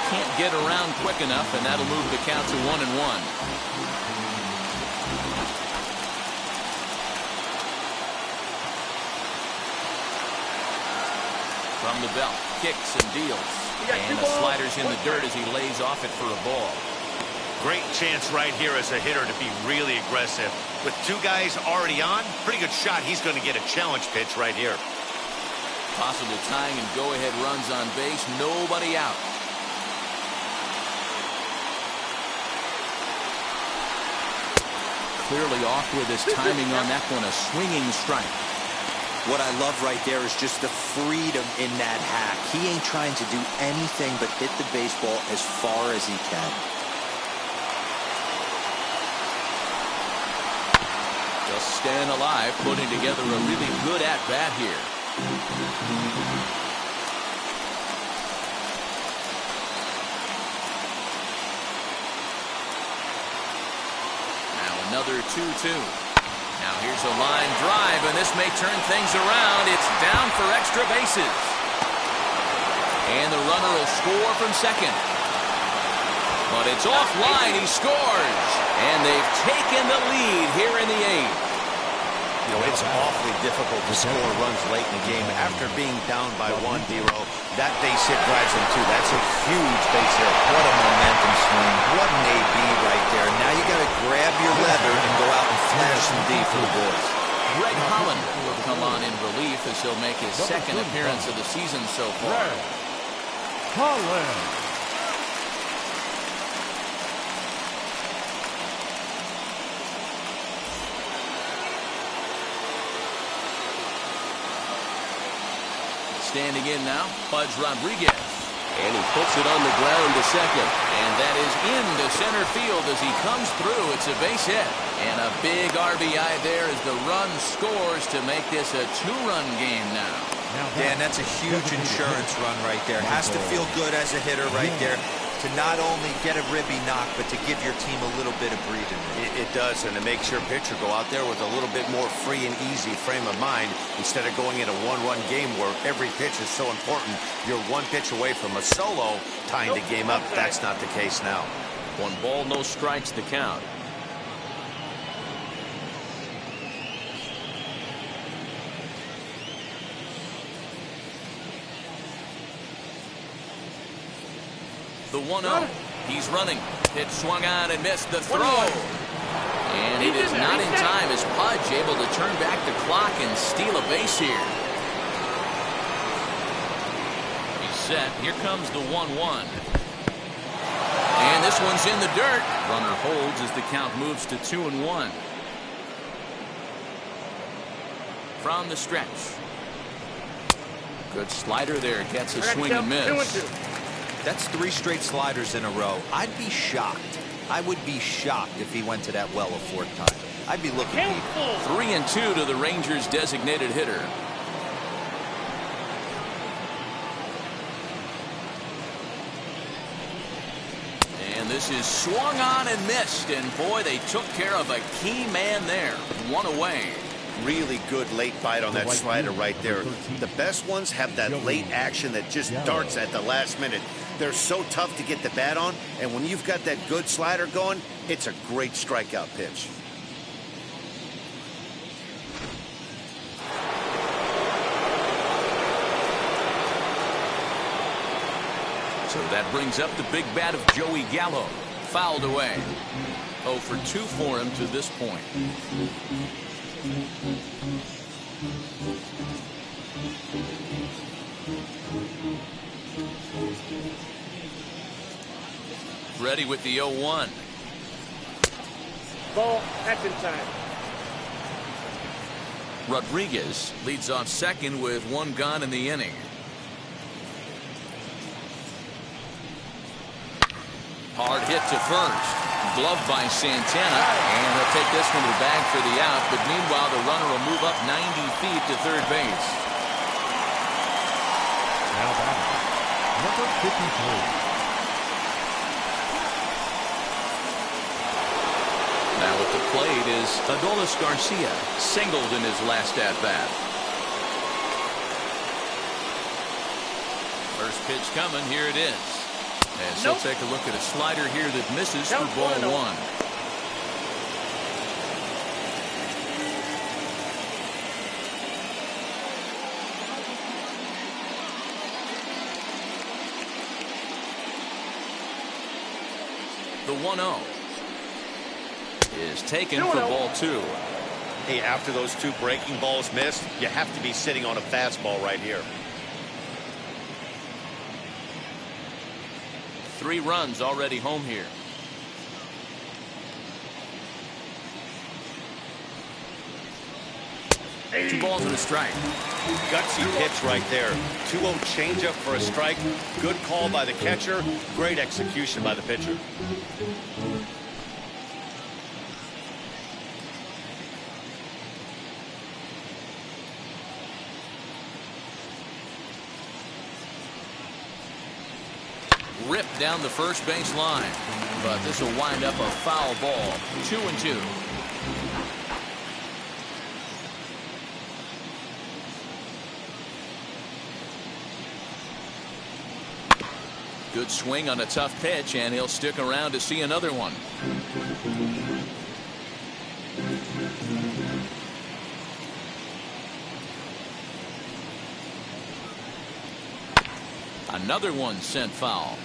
Can't get around quick enough, and that'll move the count to 1-1. From the belt, kicks and deals. And the slider's in the dirt as he lays off it for a ball. Great chance right here as a hitter to be really aggressive. With 2 guys already on, pretty good shot. He's going to get a challenge pitch right here. Possible tying and go-ahead runs on base. Nobody out. Clearly off with his timing on that one. A swinging strike. What I love right there is just the freedom in that hack. He ain't trying to do anything but hit the baseball as far as he can. Just staying alive, putting together a really good at-bat here. Now another 2-2. Now here's a line drive, and this may turn things around. It's down for extra bases. And the runner will score from second. But it's offline. He scores. And they've taken the lead here in the 8th. You know, it's awfully difficult to score runs late in the game. After being down by 1-0, that base hit drives them 2. That's a huge base hit. What a momentum swing. What an AB right there. Now you got to grab your leather and go out and flash some D for the boys. Greg Holland will come on in relief as he'll make his second appearance of the season so far. Holland. Standing in now, Pudge Rodriguez. And he puts it on the ground to second. And that is into center field as he comes through. It's a base hit. And a big RBI there as the run scores to make this a 2-run game now. Dan, that's a huge insurance run right there. Has to feel good as a hitter right there. to not only get a ribby knock, but to give your team a little bit of breathing room. It does, and it makes your pitcher go out there with a little bit more free and easy frame of mind instead of going in a one-run game where every pitch is so important. You're one pitch away from a solo, tying the game up. That's not the case now. 1 ball, no strikes to count. The 1-0. He's running. Pitch swung on and missed the throw. And it is not in time as Pudge able to turn back the clock and steal a base here. He's set. Here comes the 1-1. And this one's in the dirt. Runner holds as the count moves to 2-1. From the stretch. Good slider there. Gets a swing and miss. That's 3 straight sliders in a row. I'd be shocked. I would be shocked if he went to that well a 4th time. I'd be looking deep. 3-2 to the Rangers' designated hitter. And this is swung on and missed. And boy, they took care of a key man there. 1 away. Really good late bite on that slider right there. The best ones have that late action that just darts at the last minute. They're so tough to get the bat on, and when you've got that good slider going, it's a great strikeout pitch. So that brings up the big bat of Joey Gallo. Fouled away. 0 for 2 for him to this point. Ready with the 0-1. Ball, that's in time. Rodriguez leads off second with 1 gone in the inning. Hard hit to first. Gloved by Santana, and he'll take this one to the bag for the out, but meanwhile the runner will move up 90 feet to third base. Now batting, number 53. Now at the plate is Adolis Garcia, singled in his last at-bat. First pitch coming, here it is. As he'll take a look at a slider here that misses for ball 1. The 1-0 is taken for ball 2. Hey, after those 2 breaking balls missed, you have to be sitting on a fastball right here. 3 runs already home here. Two balls and a strike. Gutsy pitch right there. 2-0 changeup for a strike. Good call by the catcher. Great execution by the pitcher. Ripped down the first base line, but this will wind up a foul ball. 2-2. Good swing on a tough pitch, and he'll stick around to see another one. Another one sent foul.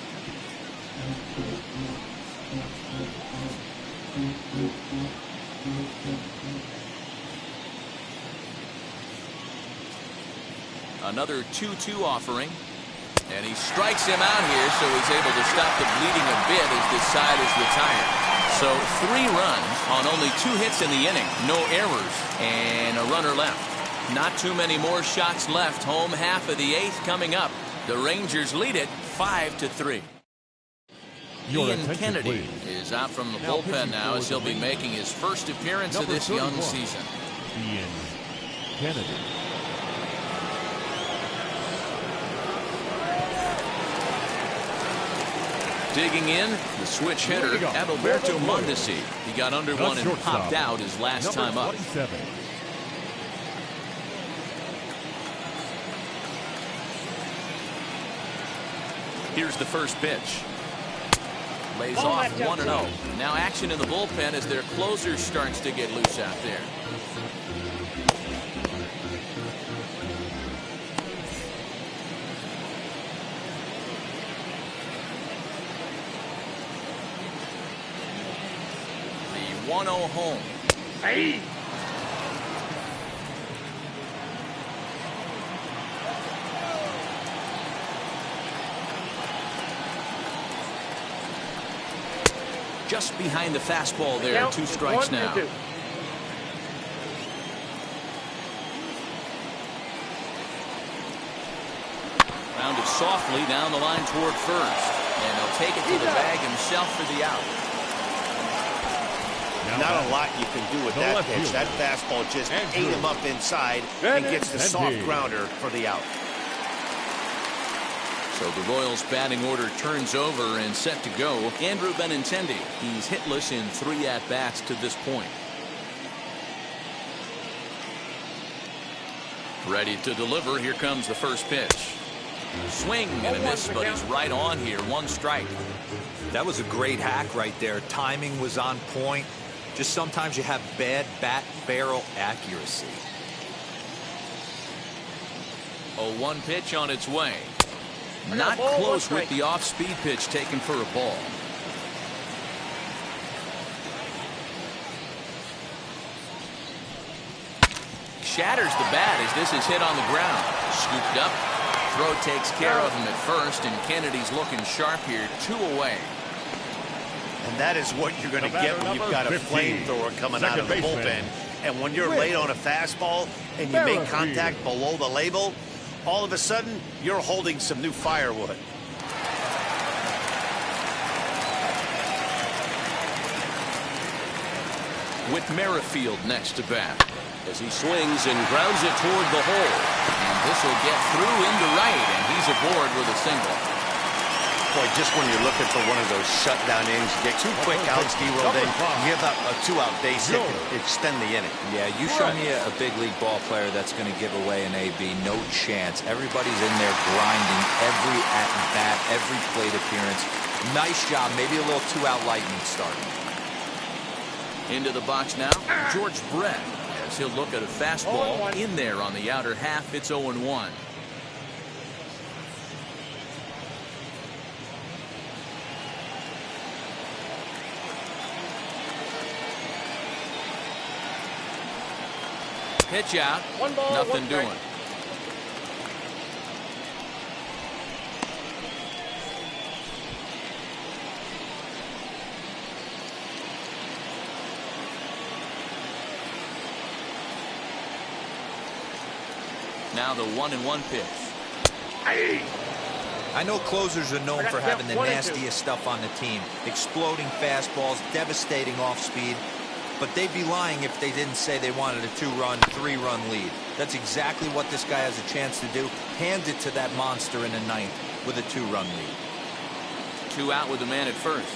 Another 2-2 offering. And he strikes him out here, so he's able to stop the bleeding a bit as this side is retired. So 3 runs on only 2 hits in the inning. No errors and a runner left. Not too many more shots left. Home half of the 8th coming up. The Rangers lead it 5-3. Ian Kennedy is out from the bullpen now as he'll be making his first appearance of this young season. Ian Kennedy. Digging in, the switch hitter, Adalberto Mondesi. He got under one and popped out his last time up. 27. Here's the first pitch. Lays off 1-0. Now action in the bullpen as their closer starts to get loose out there. The 1-0 home. Hey. Just behind the fastball there. 2 strikes now. Rounded softly down the line toward first. And he'll take it to the bag himself for the out. Not a lot you can do with that pitch. That fastball just ate him up inside and gets the soft grounder for the out. So the Royals batting order turns over and set to go. Andrew Benintendi. He's hitless in 3 at-bats to this point. Ready to deliver. Here comes the first pitch. Swing and a miss, but he's right on here. 1 strike. That was a great hack right there. Timing was on point. Just sometimes you have bad bat barrel accuracy. 0-1 pitch on its way. Not close with the off-speed pitch taken for a ball. Shatters the bat as this is hit on the ground. Scooped up. Throw takes care of him at first, and Kennedy's looking sharp here. 2 away. And that is what you're going to get when you've got a flamethrower coming out of the bullpen. And when you're late on a fastball and you make contact below the label, all of a sudden, you're holding some new firewood. With Merrifield next to bat as he swings and grounds it toward the hole. And this will get through into right, and he's aboard with a single. Boy, just when you're looking for one of those shutdown innings, get 2 quick outs, D-Roll, then give up a 2-out base hit and extend the inning. Yeah, you show me a big league ball player that's going to give away an AB. No chance. Everybody's in there grinding every at-bat, every plate appearance. Nice job. Maybe a little 2-out lightning start. Into the box now, George Brett, as he'll look at a fastball in there on the outer half. It's 0-1. Pitch out. 1 ball, Nothing 1 doing. strike. Now the 1-1 pitch. I know closers are known for having the nastiest stuff on the team. Exploding fastballs, devastating off-speed. But they'd be lying if they didn't say they wanted a 2-run, 3-run lead. That's exactly what this guy has a chance to do. Hand it to that monster in the 9th with a 2-run lead. 2 out with the man at first.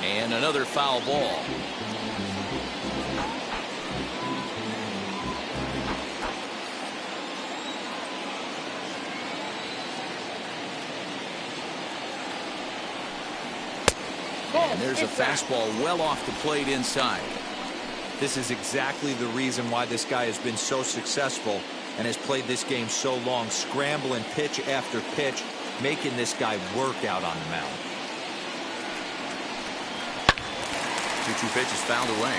And another foul ball. And there's a fastball well off the plate inside. This is exactly the reason why this guy has been so successful and has played this game so long, scrambling pitch after pitch, making this guy work out on the mound. 2-2 pitch is fouled away.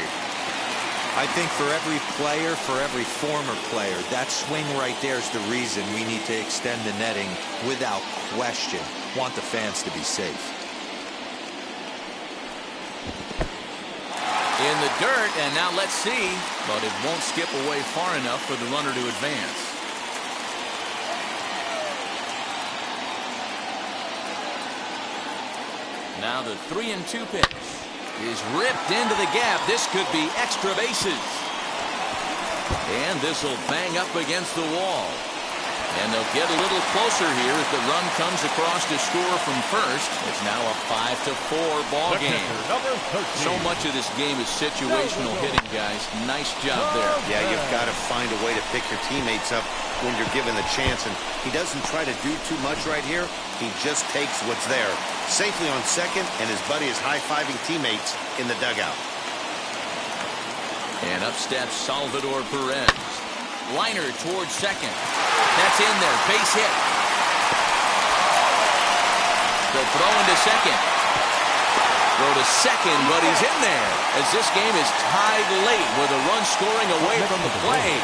I think for every player, for every former player, that swing right there is the reason we need to extend the netting without question. Want the fans to be safe. In the dirt, and now let's see, but it won't skip away far enough for the runner to advance. Now the 3-2 pitch is ripped into the gap. This could be extra bases. And this will bang up against the wall. And they'll get a little closer here as the run comes across to score from first. It's now a 5-4 ball game. So much of this game is situational hitting, guys. Nice job there. Yeah, you've got to find a way to pick your teammates up when you're given the chance. And he doesn't try to do too much right here. He just takes what's there. Safely on second, and his buddy is high-fiving teammates in the dugout. And up steps Salvador Perez. Liner towards second. That's in there. Base hit. They'll throw into second. Throw to second, but he's in there as this game is tied late with a run scoring away from the play.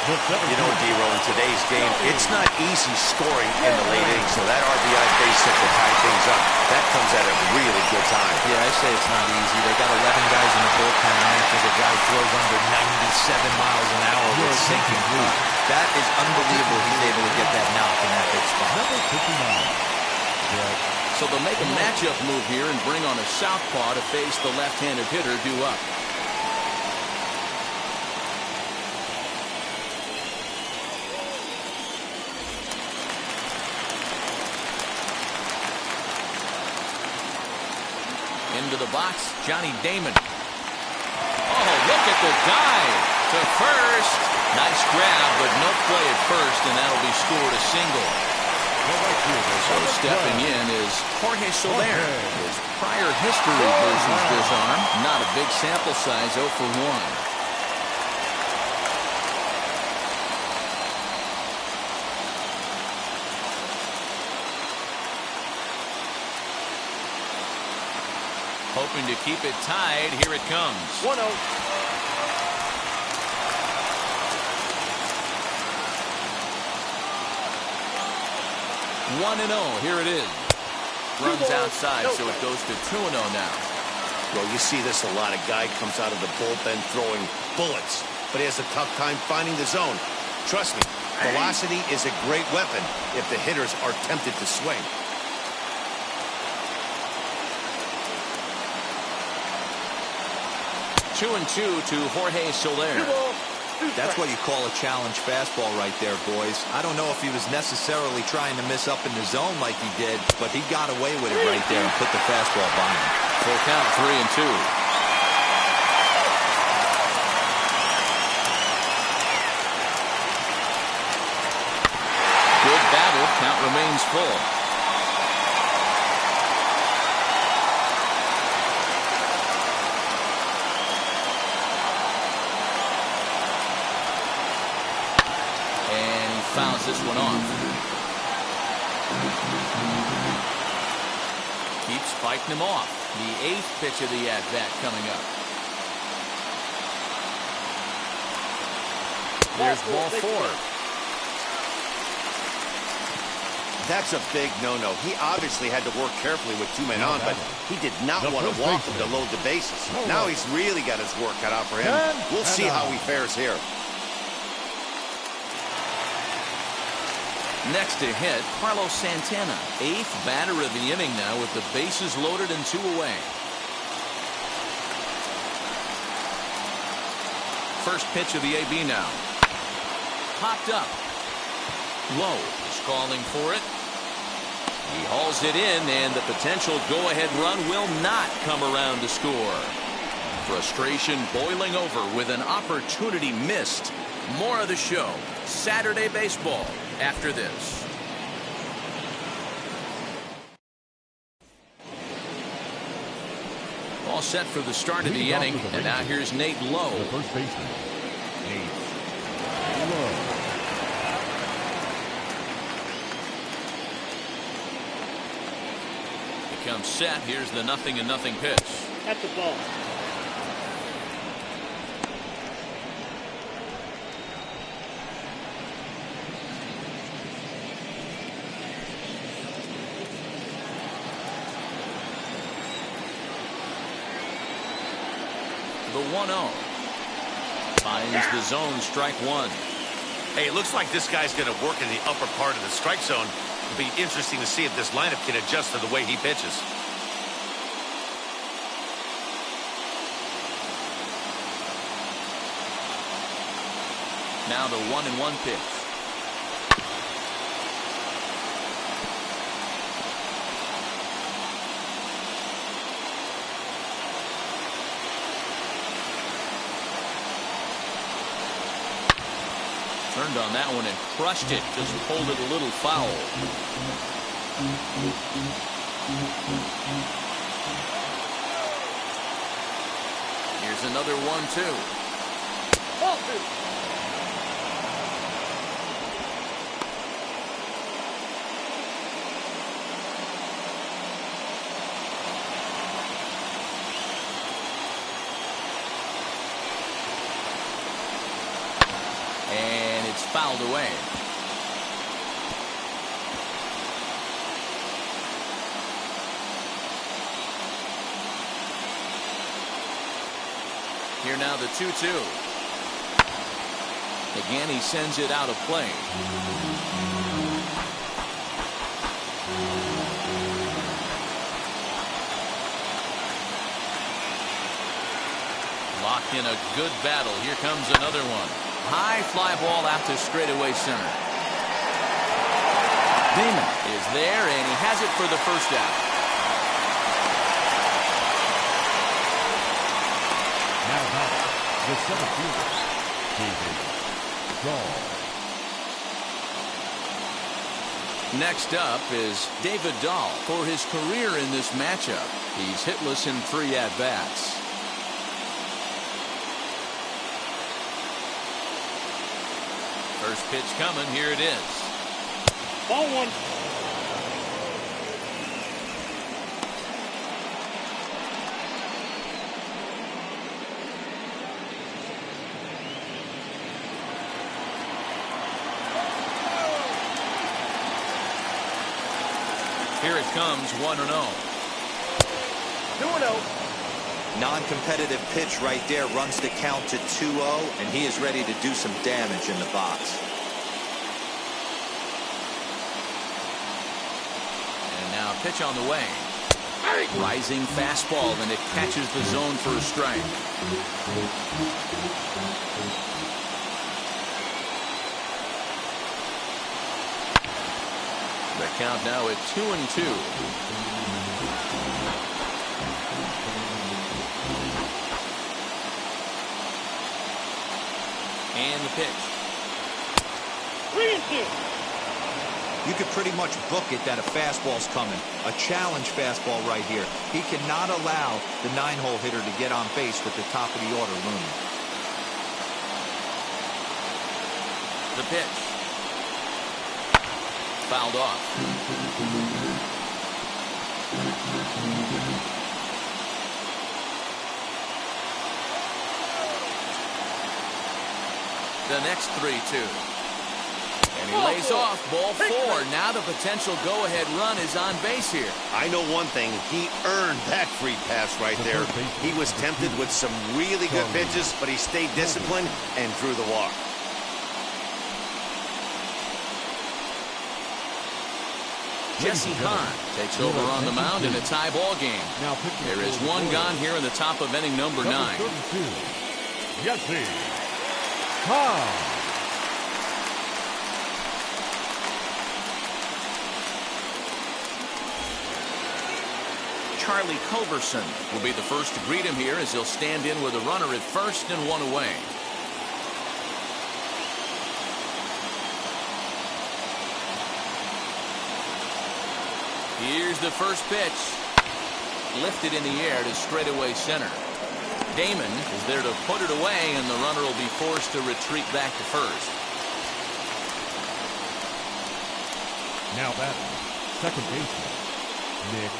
You know, D-Row, in today's game, it's not easy scoring in the late innings, so that RBI base hit to tie things up, that comes at a really good time. Yeah, I say it's not easy. They got 11 guys in the bullpen, and after the guy throws under 97 miles an hour with sinking loop. That is unbelievable he's able to get that knock in that big spot. Number 59. So they'll make a matchup move here and bring on a southpaw to face the left-handed hitter due up. Into the box, Johnny Damon. Oh, look at the dive to first. Nice grab, but no play at first, and that'll be scored a single. So stepping in is Jorge Soler. His prior history versus this arm. Not a big sample size, 0 for 1. Hoping to keep it tied. Here it comes. 1-0. 1-0. Here it is. Runs outside, so it goes to 2-0 now. Well, you see this a lot. A guy comes out of the bullpen throwing bullets, but he has a tough time finding the zone. Trust me, velocity is a great weapon if the hitters are tempted to swing. Two and two to Jorge Soler. That's what you call a challenge fastball right there, boys. I don't know if he was necessarily trying to miss up in the zone like he did, but he got away with it right there and put the fastball by him. Full count, 3-2. Good battle. Count remains full. Fouls this one off. Keeps fighting him off. The 8th pitch of the at-bat coming up. There's ball 4. That's a big no-no. He obviously had to work carefully with 2 men on, but he did not want to walk him to load the bases. Now he's really got his work cut out for him. We'll see how he fares here. Next to hit, Carlos Santana. 8th batter of the inning now with the bases loaded and 2 away. First pitch of the AB now. Popped up. Low is calling for it. He hauls it in, and the potential go-ahead run will not come around to score. Frustration boiling over with an opportunity missed. More of the show. Saturday baseball after this. All set for the start of the inning, and now here's Nate Lowe. The first baseman, Nate Lowe. Becomes set. Here's the 0-0 pitch. That's a ball. The 1-0. Finds the zone, strike 1. Hey, it looks like this guy's going to work in the upper part of the strike zone. It'll be interesting to see if this lineup can adjust to the way he pitches. Now the 1-1 pitch. Turned on that one and crushed it. Just pulled it a little foul. Here's another 1-2. Ball two. And it's fouled away. Here now the 2-2. Again, he sends it out of play. Locked in a good battle. Here comes another one. High fly ball out to straightaway center. Damon is there, and he has it for the first out. Now batting, the center fielder, David Dahl. Next up is David Dahl. For his career in this matchup, he's hitless in 3 at-bats. First pitch coming. Here it is. Ball one. Here it comes, 1-0. 2-0. Non-competitive pitch right there, runs the count to 2-0, and he is ready to do some damage in the box. And now pitch on the way. Rising fastball, and it catches the zone for a strike. The count now at 2-2. And the pitch. 3-2. You could pretty much book it that a fastball's coming. A challenge fastball right here. He cannot allow the 9-hole hitter to get on base with the top of the order looming. The pitch. Fouled off. The next 3-2. And he lays off. Ball 4. Now the potential go-ahead run is on base here. I know one thing. He earned that free pass right there. He was tempted with some really good pitches, but he stayed disciplined and drew the walk. Jesse Hahn takes over on the mound in a tie ball game. There is one gone here in the top of inning number 9. Jesse Hahn. Charlie Culberson will be the first to greet him here as he'll stand in with a runner at first and 1 away. Here's the first pitch. Lifted in the air to straightaway center. Damon is there to put it away, and the runner will be forced to retreat back to first. Now batting, second baseman, Nick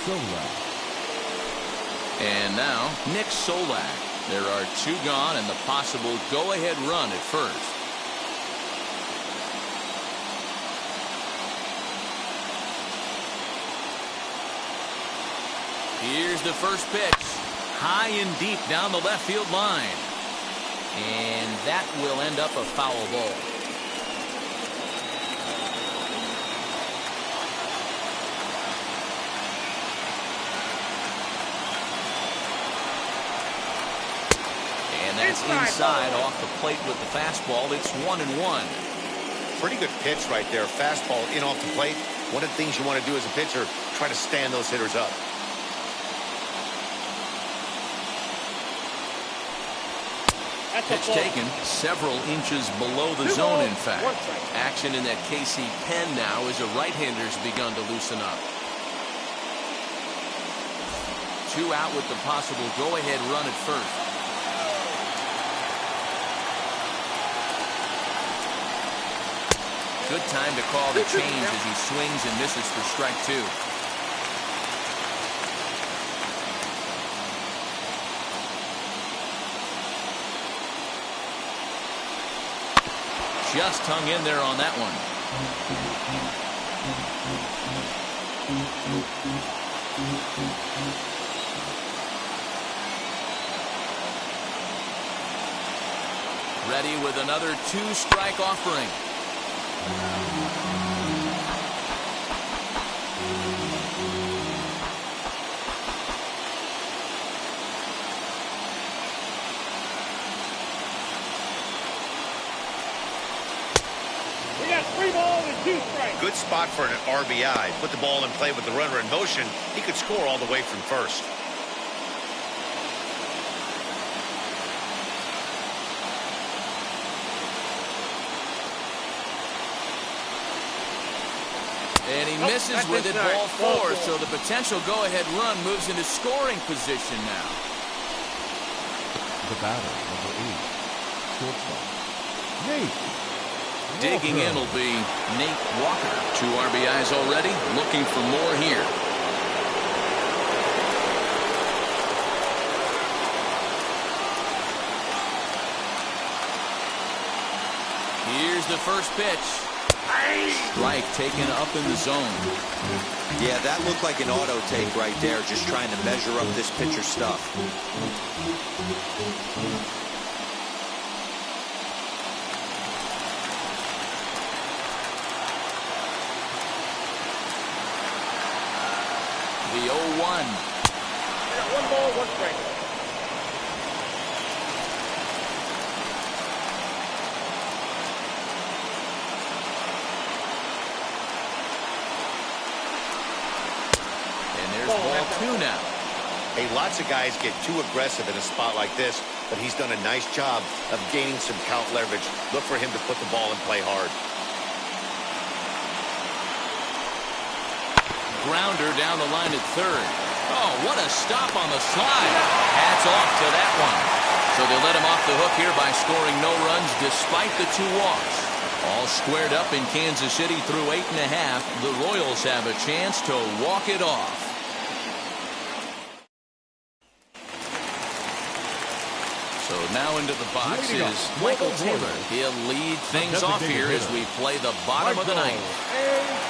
Solak. And now, Nick Solak. There are 2 gone and the possible go-ahead run at first. Here's the first pitch. High and deep down the left field line. And that will end up a foul ball. And that's inside off the plate with the fastball. It's 1-1. Pretty good pitch right there. Fastball in off the plate. One of the things you want to do as a pitcher, try to stand those hitters up. That's a Pitch ball. taken several inches below the 2 zone, balls, in fact. 1 strike. Action in that KC pen now as a right-hander's begun to loosen up. 2 out with the possible go-ahead run at first. Good time to call the change as he swings and misses for strike 2. Just hung in there on that one. Ready with another 2-strike offering. We got 3 balls and 2 strikes. Good spot for an RBI. Put the ball in play with the runner in motion. He could score all the way from first. And he misses that's with it, inside. ball Ball 4. 4. So the potential go-ahead run moves into scoring position now. The batter, number 8, shortstop, Nate Digging in will be Nate Walker. 2 RBIs already. Looking for more here. Here's the first pitch. Strike taken up in the zone. Yeah, that looked like an auto take right there, just trying to measure up this pitcher's stuff. The 0-1. We got 1 ball, 1 strike. And there's ball 2 now. Hey, lots of guys get too aggressive in a spot like this, but he's done a nice job of gaining some count leverage. Look for him to put the ball in play hard. Grounder down the line at third. Oh, what a stop on the slide. Hats off to that one. So they let him off the hook here by scoring no runs despite the 2 walks. All squared up in Kansas City through 8.5. The Royals have a chance to walk it off. So now into the box Leading is up, Michael Michael Taylor. Taylor. He'll lead things off here as we play the bottom of the ninth.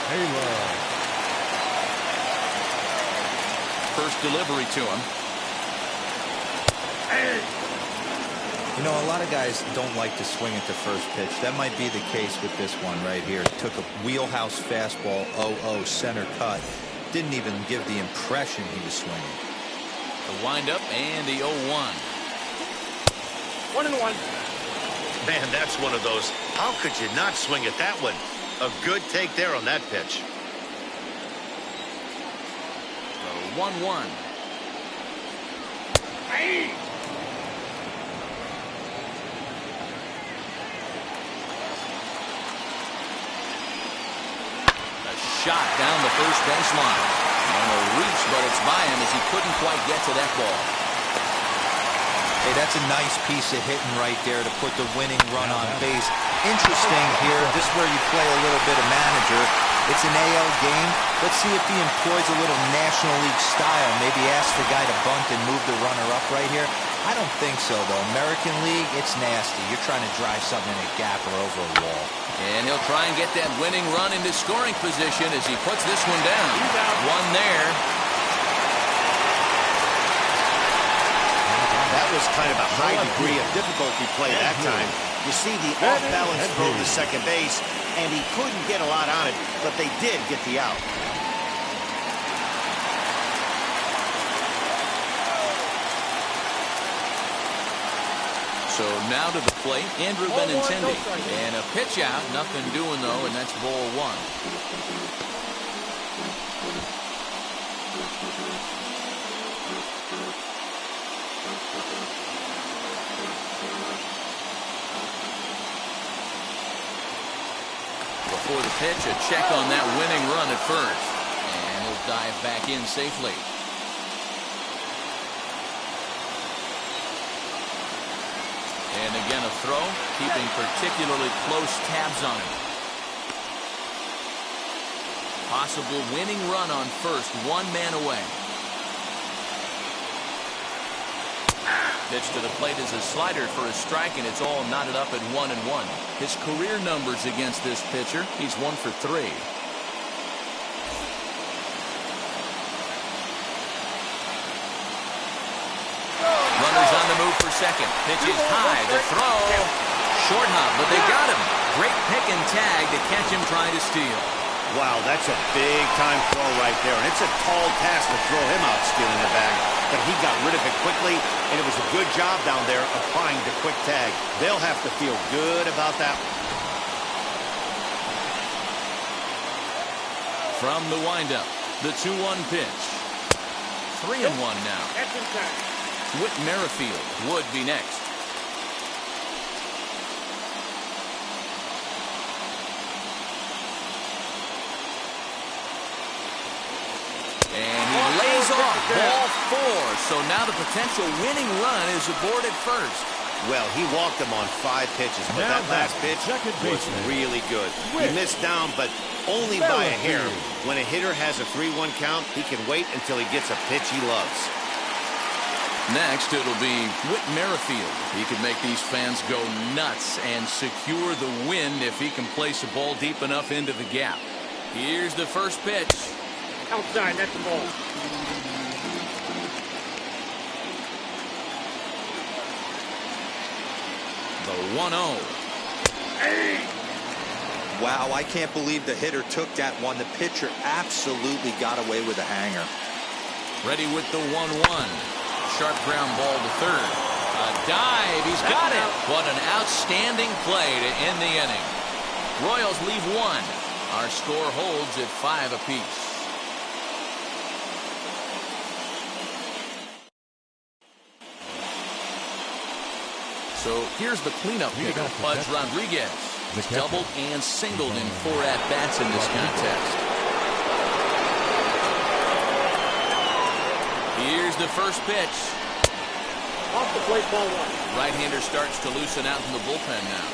Taylor. First delivery to him. You know, a lot of guys don't like to swing at the first pitch. That might be the case with this one right here. Took a wheelhouse fastball, 0-0 center cut. Didn't even give the impression he was swinging. The windup and the 0-1. 1-1. Man, that's one of those. How could you not swing at that one? A good take there on that pitch. 1-1. A shot down the first baseline. On a reach, but it's by him as he couldn't quite get to that ball. Hey, that's a nice piece of hitting right there to put the winning run on base. Interesting here. This is where you play a little bit of manager. It's an AL game. Let's see if he employs a little National League style. Maybe ask the guy to bunt and move the runner up right here. I don't think so, though. American League, it's nasty. You're trying to drive something in a gap or over a wall. And he'll try and get that winning run into scoring position as he puts this one down. One there. That was kind of a high degree of difficulty play that time. You see the off-balance throw to second base, and he couldn't get a lot on it, but they did get the out. So now to the plate, Andrew Benintendi. And a pitch out, nothing doing though, and that's ball 1. before the pitch. A check on that winning run at first. And he'll dive back in safely. And again a throw, keeping particularly close tabs on him. Possible winning run on first, one man away. Pitch to the plate is a slider for a strike, and it's all knotted up at 1-1. His career numbers against this pitcher, he's 1 for 3. Runners on the move for second. Pitch is high. The throw. Short hop, but they got him. Great pick and tag to catch him trying to steal. Wow, that's a big-time throw right there. And it's a tall task to throw him out stealing the bag. But he got rid of it quickly, and it was a good job down there applying the quick tag. They'll have to feel good about that. From the windup, the 2-1 pitch. 3-1 now. That's inside. Whit Merrifield would be next. And he lays off ball 4. So now the potential winning run is aborted first. Well, he walked him on 5 pitches, but that last pitch was really good. He missed down, but only by a hair. When a hitter has a 3-1 count, he can wait until he gets a pitch he loves. Next, it'll be Whit Merrifield. He could make these fans go nuts and secure the win if he can place a ball deep enough into the gap. Here's the first pitch. Outside, that's the ball. The 1-0. Wow, I can't believe the hitter took that one. The pitcher absolutely got away with a hanger. Ready with the 1-1. Sharp ground ball to third. A dive. He's got it. What an outstanding play to end the inning. Royals leave 1. Our score holds at 5 apiece. So here's the cleanup hitter, Pudge Rodriguez. He's doubled and singled in 4 at-bats in this contest. Here's the first pitch. Off the plate, ball 1. Right-hander starts to loosen out in the bullpen now.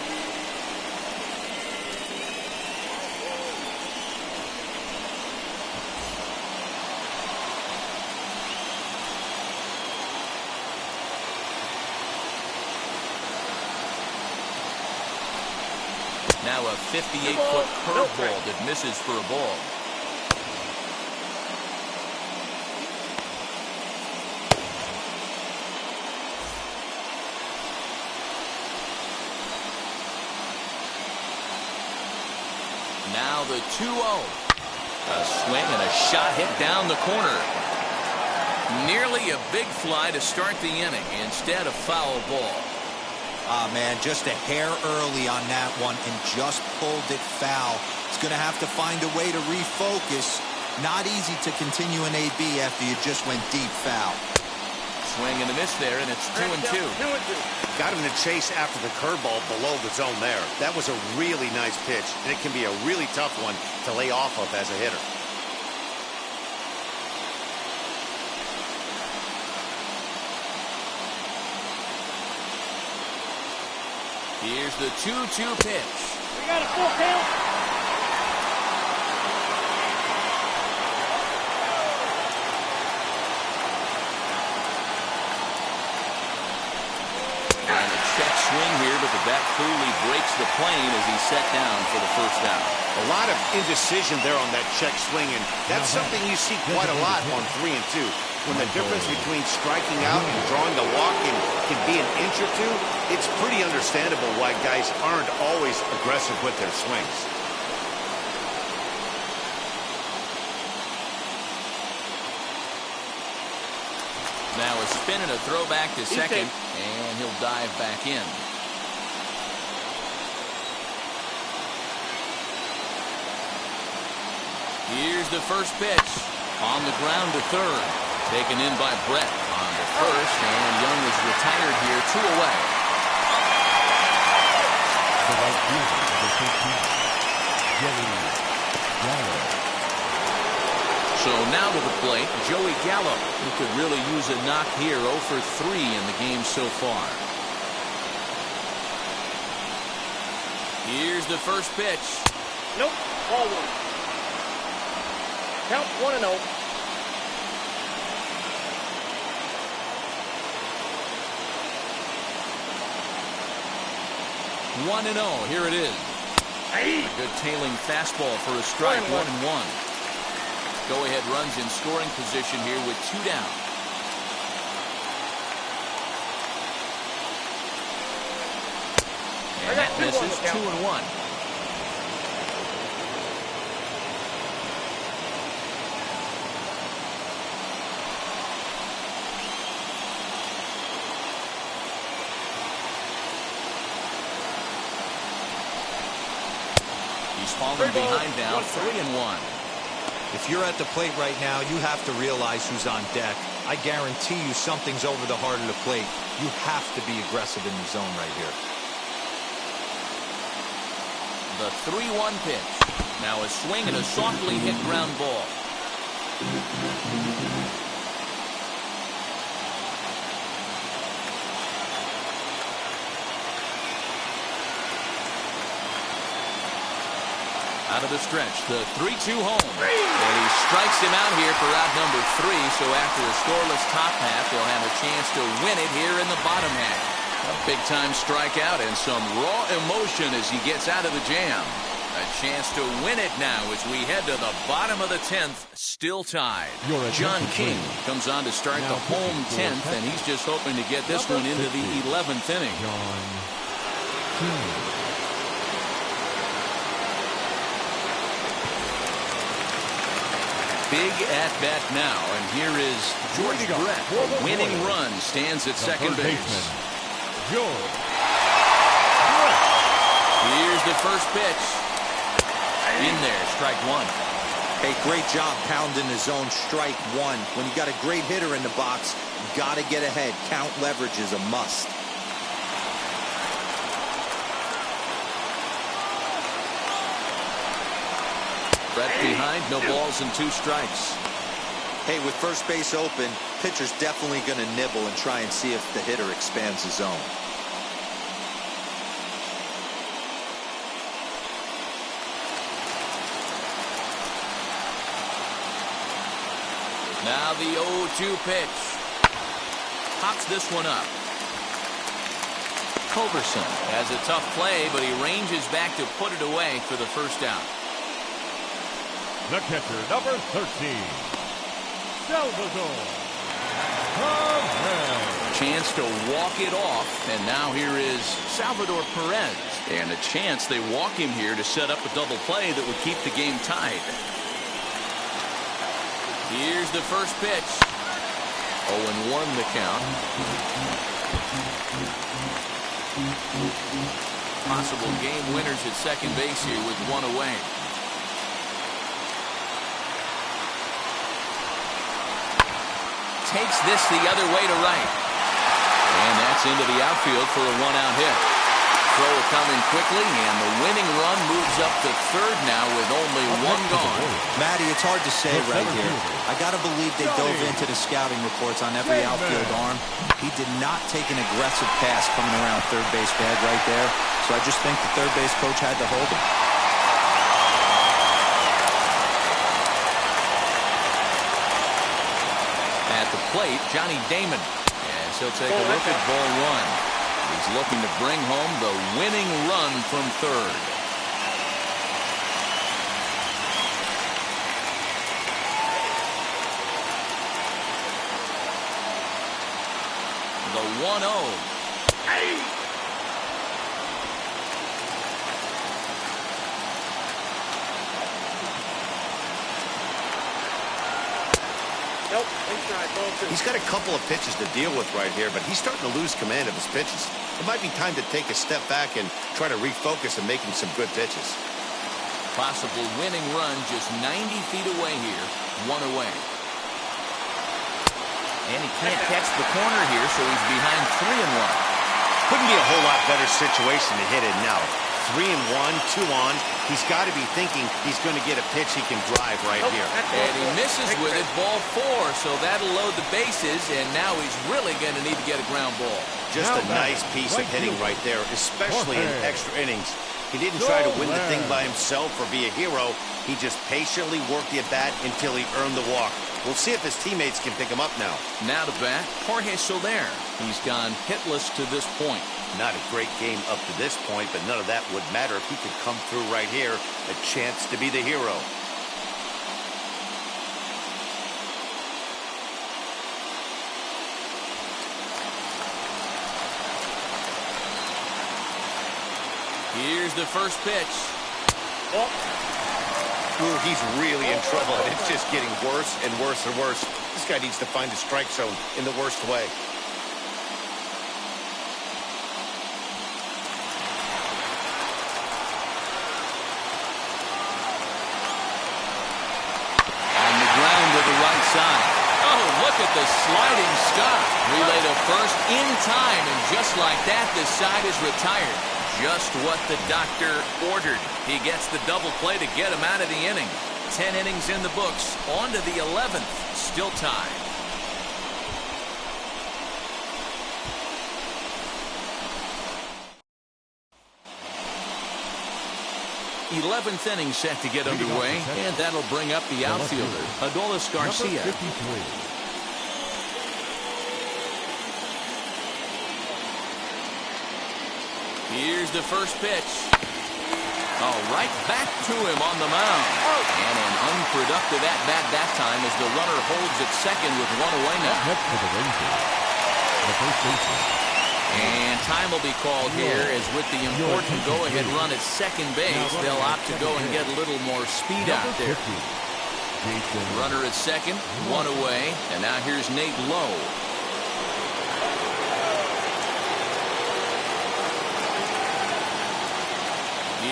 Now a 58-foot curveball that misses for a ball. Now the 2-0. A swing and a shot hit down the corner. Nearly a big fly to start the inning. Instead, a foul ball. Ah, man, just a hair early on that one and just pulled it foul. He's going to have to find a way to refocus. Not easy to continue an AB after you just went deep foul. Swing and a miss there, and it's 2-2. Got him to chase after the curveball below the zone there. That was a really nice pitch, and it can be a really tough one to lay off of as a hitter. Here's the 2-2 pitch. We got a 4 count. And a check swing here, but the bat clearly breaks the plane as he's set down for the first out. A lot of indecision there on that check swing, and that's something you see quite a lot on 3 and 2. When the difference between striking out and drawing the walk can be an inch or 2, it's pretty understandable why guys aren't always aggressive with their swings. Now a spin and a throw back to second, and he'll dive back in. Here's the first pitch. On the ground to third. Taken in by Brett on to first, and Young is retired here, 2 away. So now to the plate, Joey Gallo, who could really use a knock here. 0 for 3 in the game so far. Here's the first pitch. Nope. Ball 1. Count 1-0. One and 0. Here it is. A good tailing fastball for a strike. 1-1. Go-ahead runs in scoring position here with 2 down. And that misses. 2-1. He's falling behind now. 3-1. If you're at the plate right now, you have to realize who's on deck. I guarantee you something's over the heart of the plate. You have to be aggressive in the zone right here. The 3-1 pitch. Now a swing and a softly hit ground ball. Out of the stretch, the 3-2 home. And he strikes him out here for out number 3. So after a scoreless top half, they'll have a chance to win it here in the bottom half. A big-time strikeout and some raw emotion as he gets out of the jam. A chance to win it now as we head to the bottom of the 10th, still tied. John King comes on to start the home 10th, and he's just hoping to get this one into the 11th inning. John King. Big at-bat now, and here is George Brett. A winning run stands at second base. George. Here's the first pitch. In there, strike 1. Hey, great job pounding the zone. Strike 1. When you got a great hitter in the box, you got to get ahead. Count leverage is a must. Brett behind, no balls and 2 strikes. Hey, with first base open, pitcher's definitely going to nibble and try and see if the hitter expands the zone. Now the 0-2 pitch. Pops this one up. Culberson has a tough play, but he ranges back to put it away for the first out. The catcher, number 13, Salvador. Chance to walk it off, and now here is Salvador Perez. And a chance they walk him here to set up a double play that would keep the game tied. Here's the first pitch. 0-1 the count. Possible game winners at second base here with 1 away. Takes this the other way to right. And that's into the outfield for a 1-out hit. Throw coming quickly, and the winning run moves up to third now with only 1 gone. Matty, it's hard to say right here. I got to believe they dove into the scouting reports on every outfield arm. He did not take an aggressive pass coming around third base bag right there. So I just think the third base coach had to hold him. At the plate, Johnny Damon. As he'll take a look at ball 1. He's looking to bring home the winning run from third. The 1-0. He's got a couple of pitches to deal with right here, but he's starting to lose command of his pitches. It might be time to take a step back and try to refocus and making some good pitches. Possible winning run just 90 feet away here. 1 away. And he can't catch the corner here, so he's behind 3-1. Couldn't be a whole lot better situation to hit it now. 3-1, 2 on. He's got to be thinking he's going to get a pitch he can drive right here. And he misses with it, ball 4, so that'll load the bases, and now he's really going to need to get a ground ball. Just a nice piece of hitting right there, especially in extra innings. He didn't try to win the thing by himself or be a hero. He just patiently worked the at-bat until he earned the walk. We'll see if his teammates can pick him up now. Now to bat, Jorge Soler. He's gone hitless to this point. Not a great game up to this point, but none of that would matter if he could come through right here. A chance to be the hero. Here's the first pitch. Ooh, he's really in trouble, and it's just getting worse and worse and worse. This guy needs to find a strike zone in the worst way. On the ground to the right side. Oh, look at the sliding stop. Relay to first in time, and just like that, the side is retired. Just what the doctor ordered. He gets the double play to get him out of the inning. 10 innings in the books. On to the 11th. Still tied. '11th inning set to get underway, and that'll bring up the outfielder, Adolis Garcia. Number 53. Here's the first pitch. Oh, right back to him on the mound. And an unproductive at-bat that time as the runner holds at second with one away now. Next for the Rangers, the first baseman. And time will be called here as with the important go-ahead run at second base, they'll opt to go and get a little more speed out there. Runner at second, one away, and now here's Nate Lowe.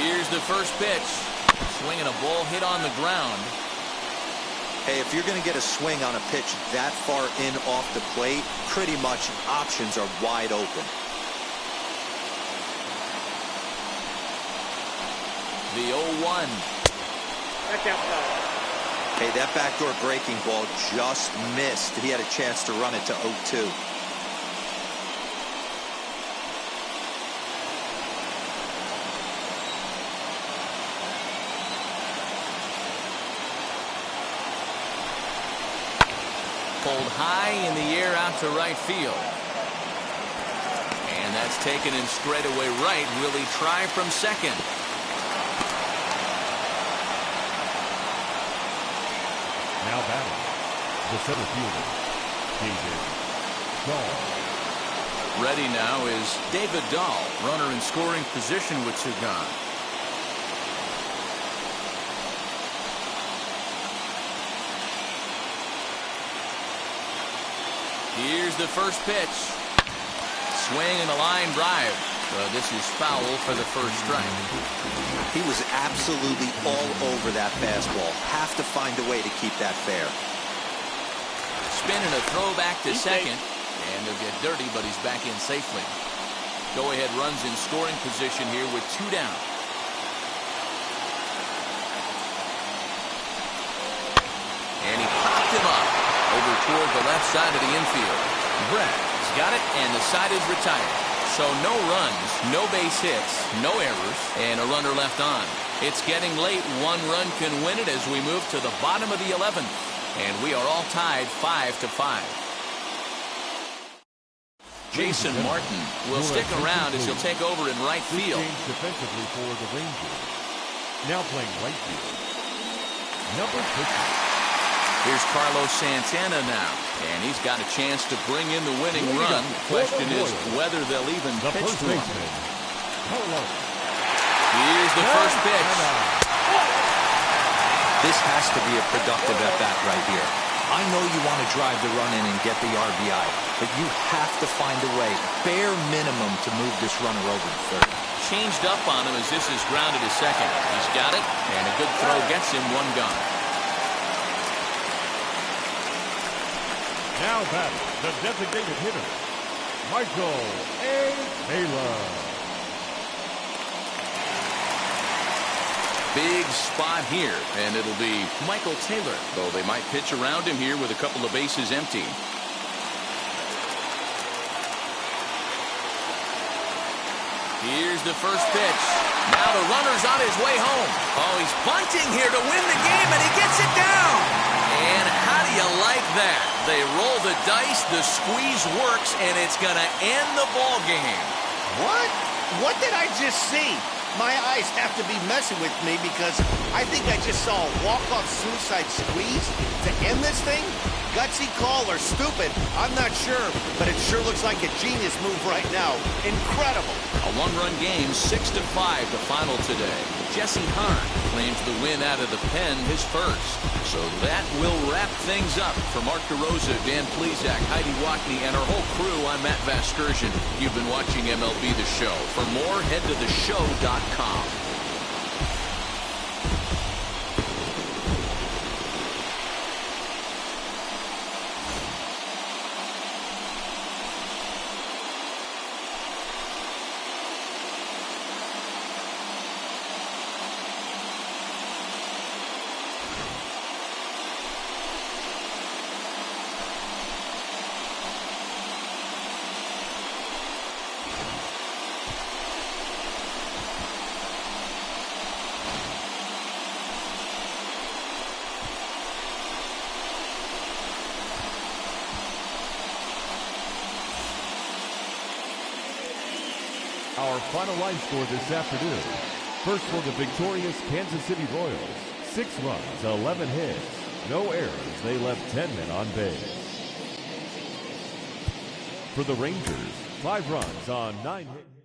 Here's the first pitch. Swinging a ball hit on the ground. Hey, if you're going to get a swing on a pitch that far in off the plate, pretty much options are wide open. The 0-1. Back outside. Hey, that backdoor breaking ball just missed. He had a chance to run it to 0-2. Pulled high in the air out to right field. And that's taken in straightaway right. Will he try from second? Now batting, the center fielder, David Dahl. Ready now is David Dahl, runner in scoring position with two gone. Here's the first pitch. Swing and a line drive. This is foul for the first strike. He was absolutely all over that fastball. Have to find a way to keep that fair. Spin and a throw back to second. And they'll get dirty, but he's back in safely. Go-ahead runs in scoring position here with two down. And he popped him up over toward the left side of the infield. Brett's got it, and the side is retired. So no runs, no base hits, no errors, and a runner left on. It's getting late. One run can win it as we move to the bottom of the 11th. And we are all tied 5-5. Jason Martin will stick around as he'll take over in right field. Defensively for the Rangers. Now playing right field, number 50. Here's Carlos Santana now, and he's got a chance to bring in the winning run. Question is whether they'll even pitch to him. Here's the first pitch. This has to be a productive at-bat right here. I know you want to drive the run in and get the RBI, but you have to find a way, bare minimum, to move this runner over to third. Changed up on him as this is grounded to second. He's got it, and a good throw gets him one gone. Now batting, the designated hitter, Michael A. Taylor. big spot here, and it'll be Michael Taylor, though they might pitch around him here with a couple of bases empty. Here's the first pitch. Now the runner's on his way home. Oh, he's bunting here to win the game, and he gets it down. And how do you like that? They roll the dice, the squeeze works, and it's going to end the ball game. What? What did I just see? My eyes have to be messing with me because I think I just saw a walk-off suicide squeeze to end this thing. Gutsy call or stupid, I'm not sure, but it sure looks like a genius move right now. Incredible. A one-run game, 6-5 the final today. Jesse Hahn claims the win out of the pen, his first. So that will wrap things up. For Mark DeRosa, Dan Plesac, Heidi Watney, and our whole crew, I'm Matt Vasgersian. You've been watching MLB The Show. For more, head to theshow.com. Our final line score this afternoon. First for the victorious Kansas City Royals. 6 runs, 11 hits. No errors. They left 10 men on base. For the Rangers, 5 runs on 9 hits.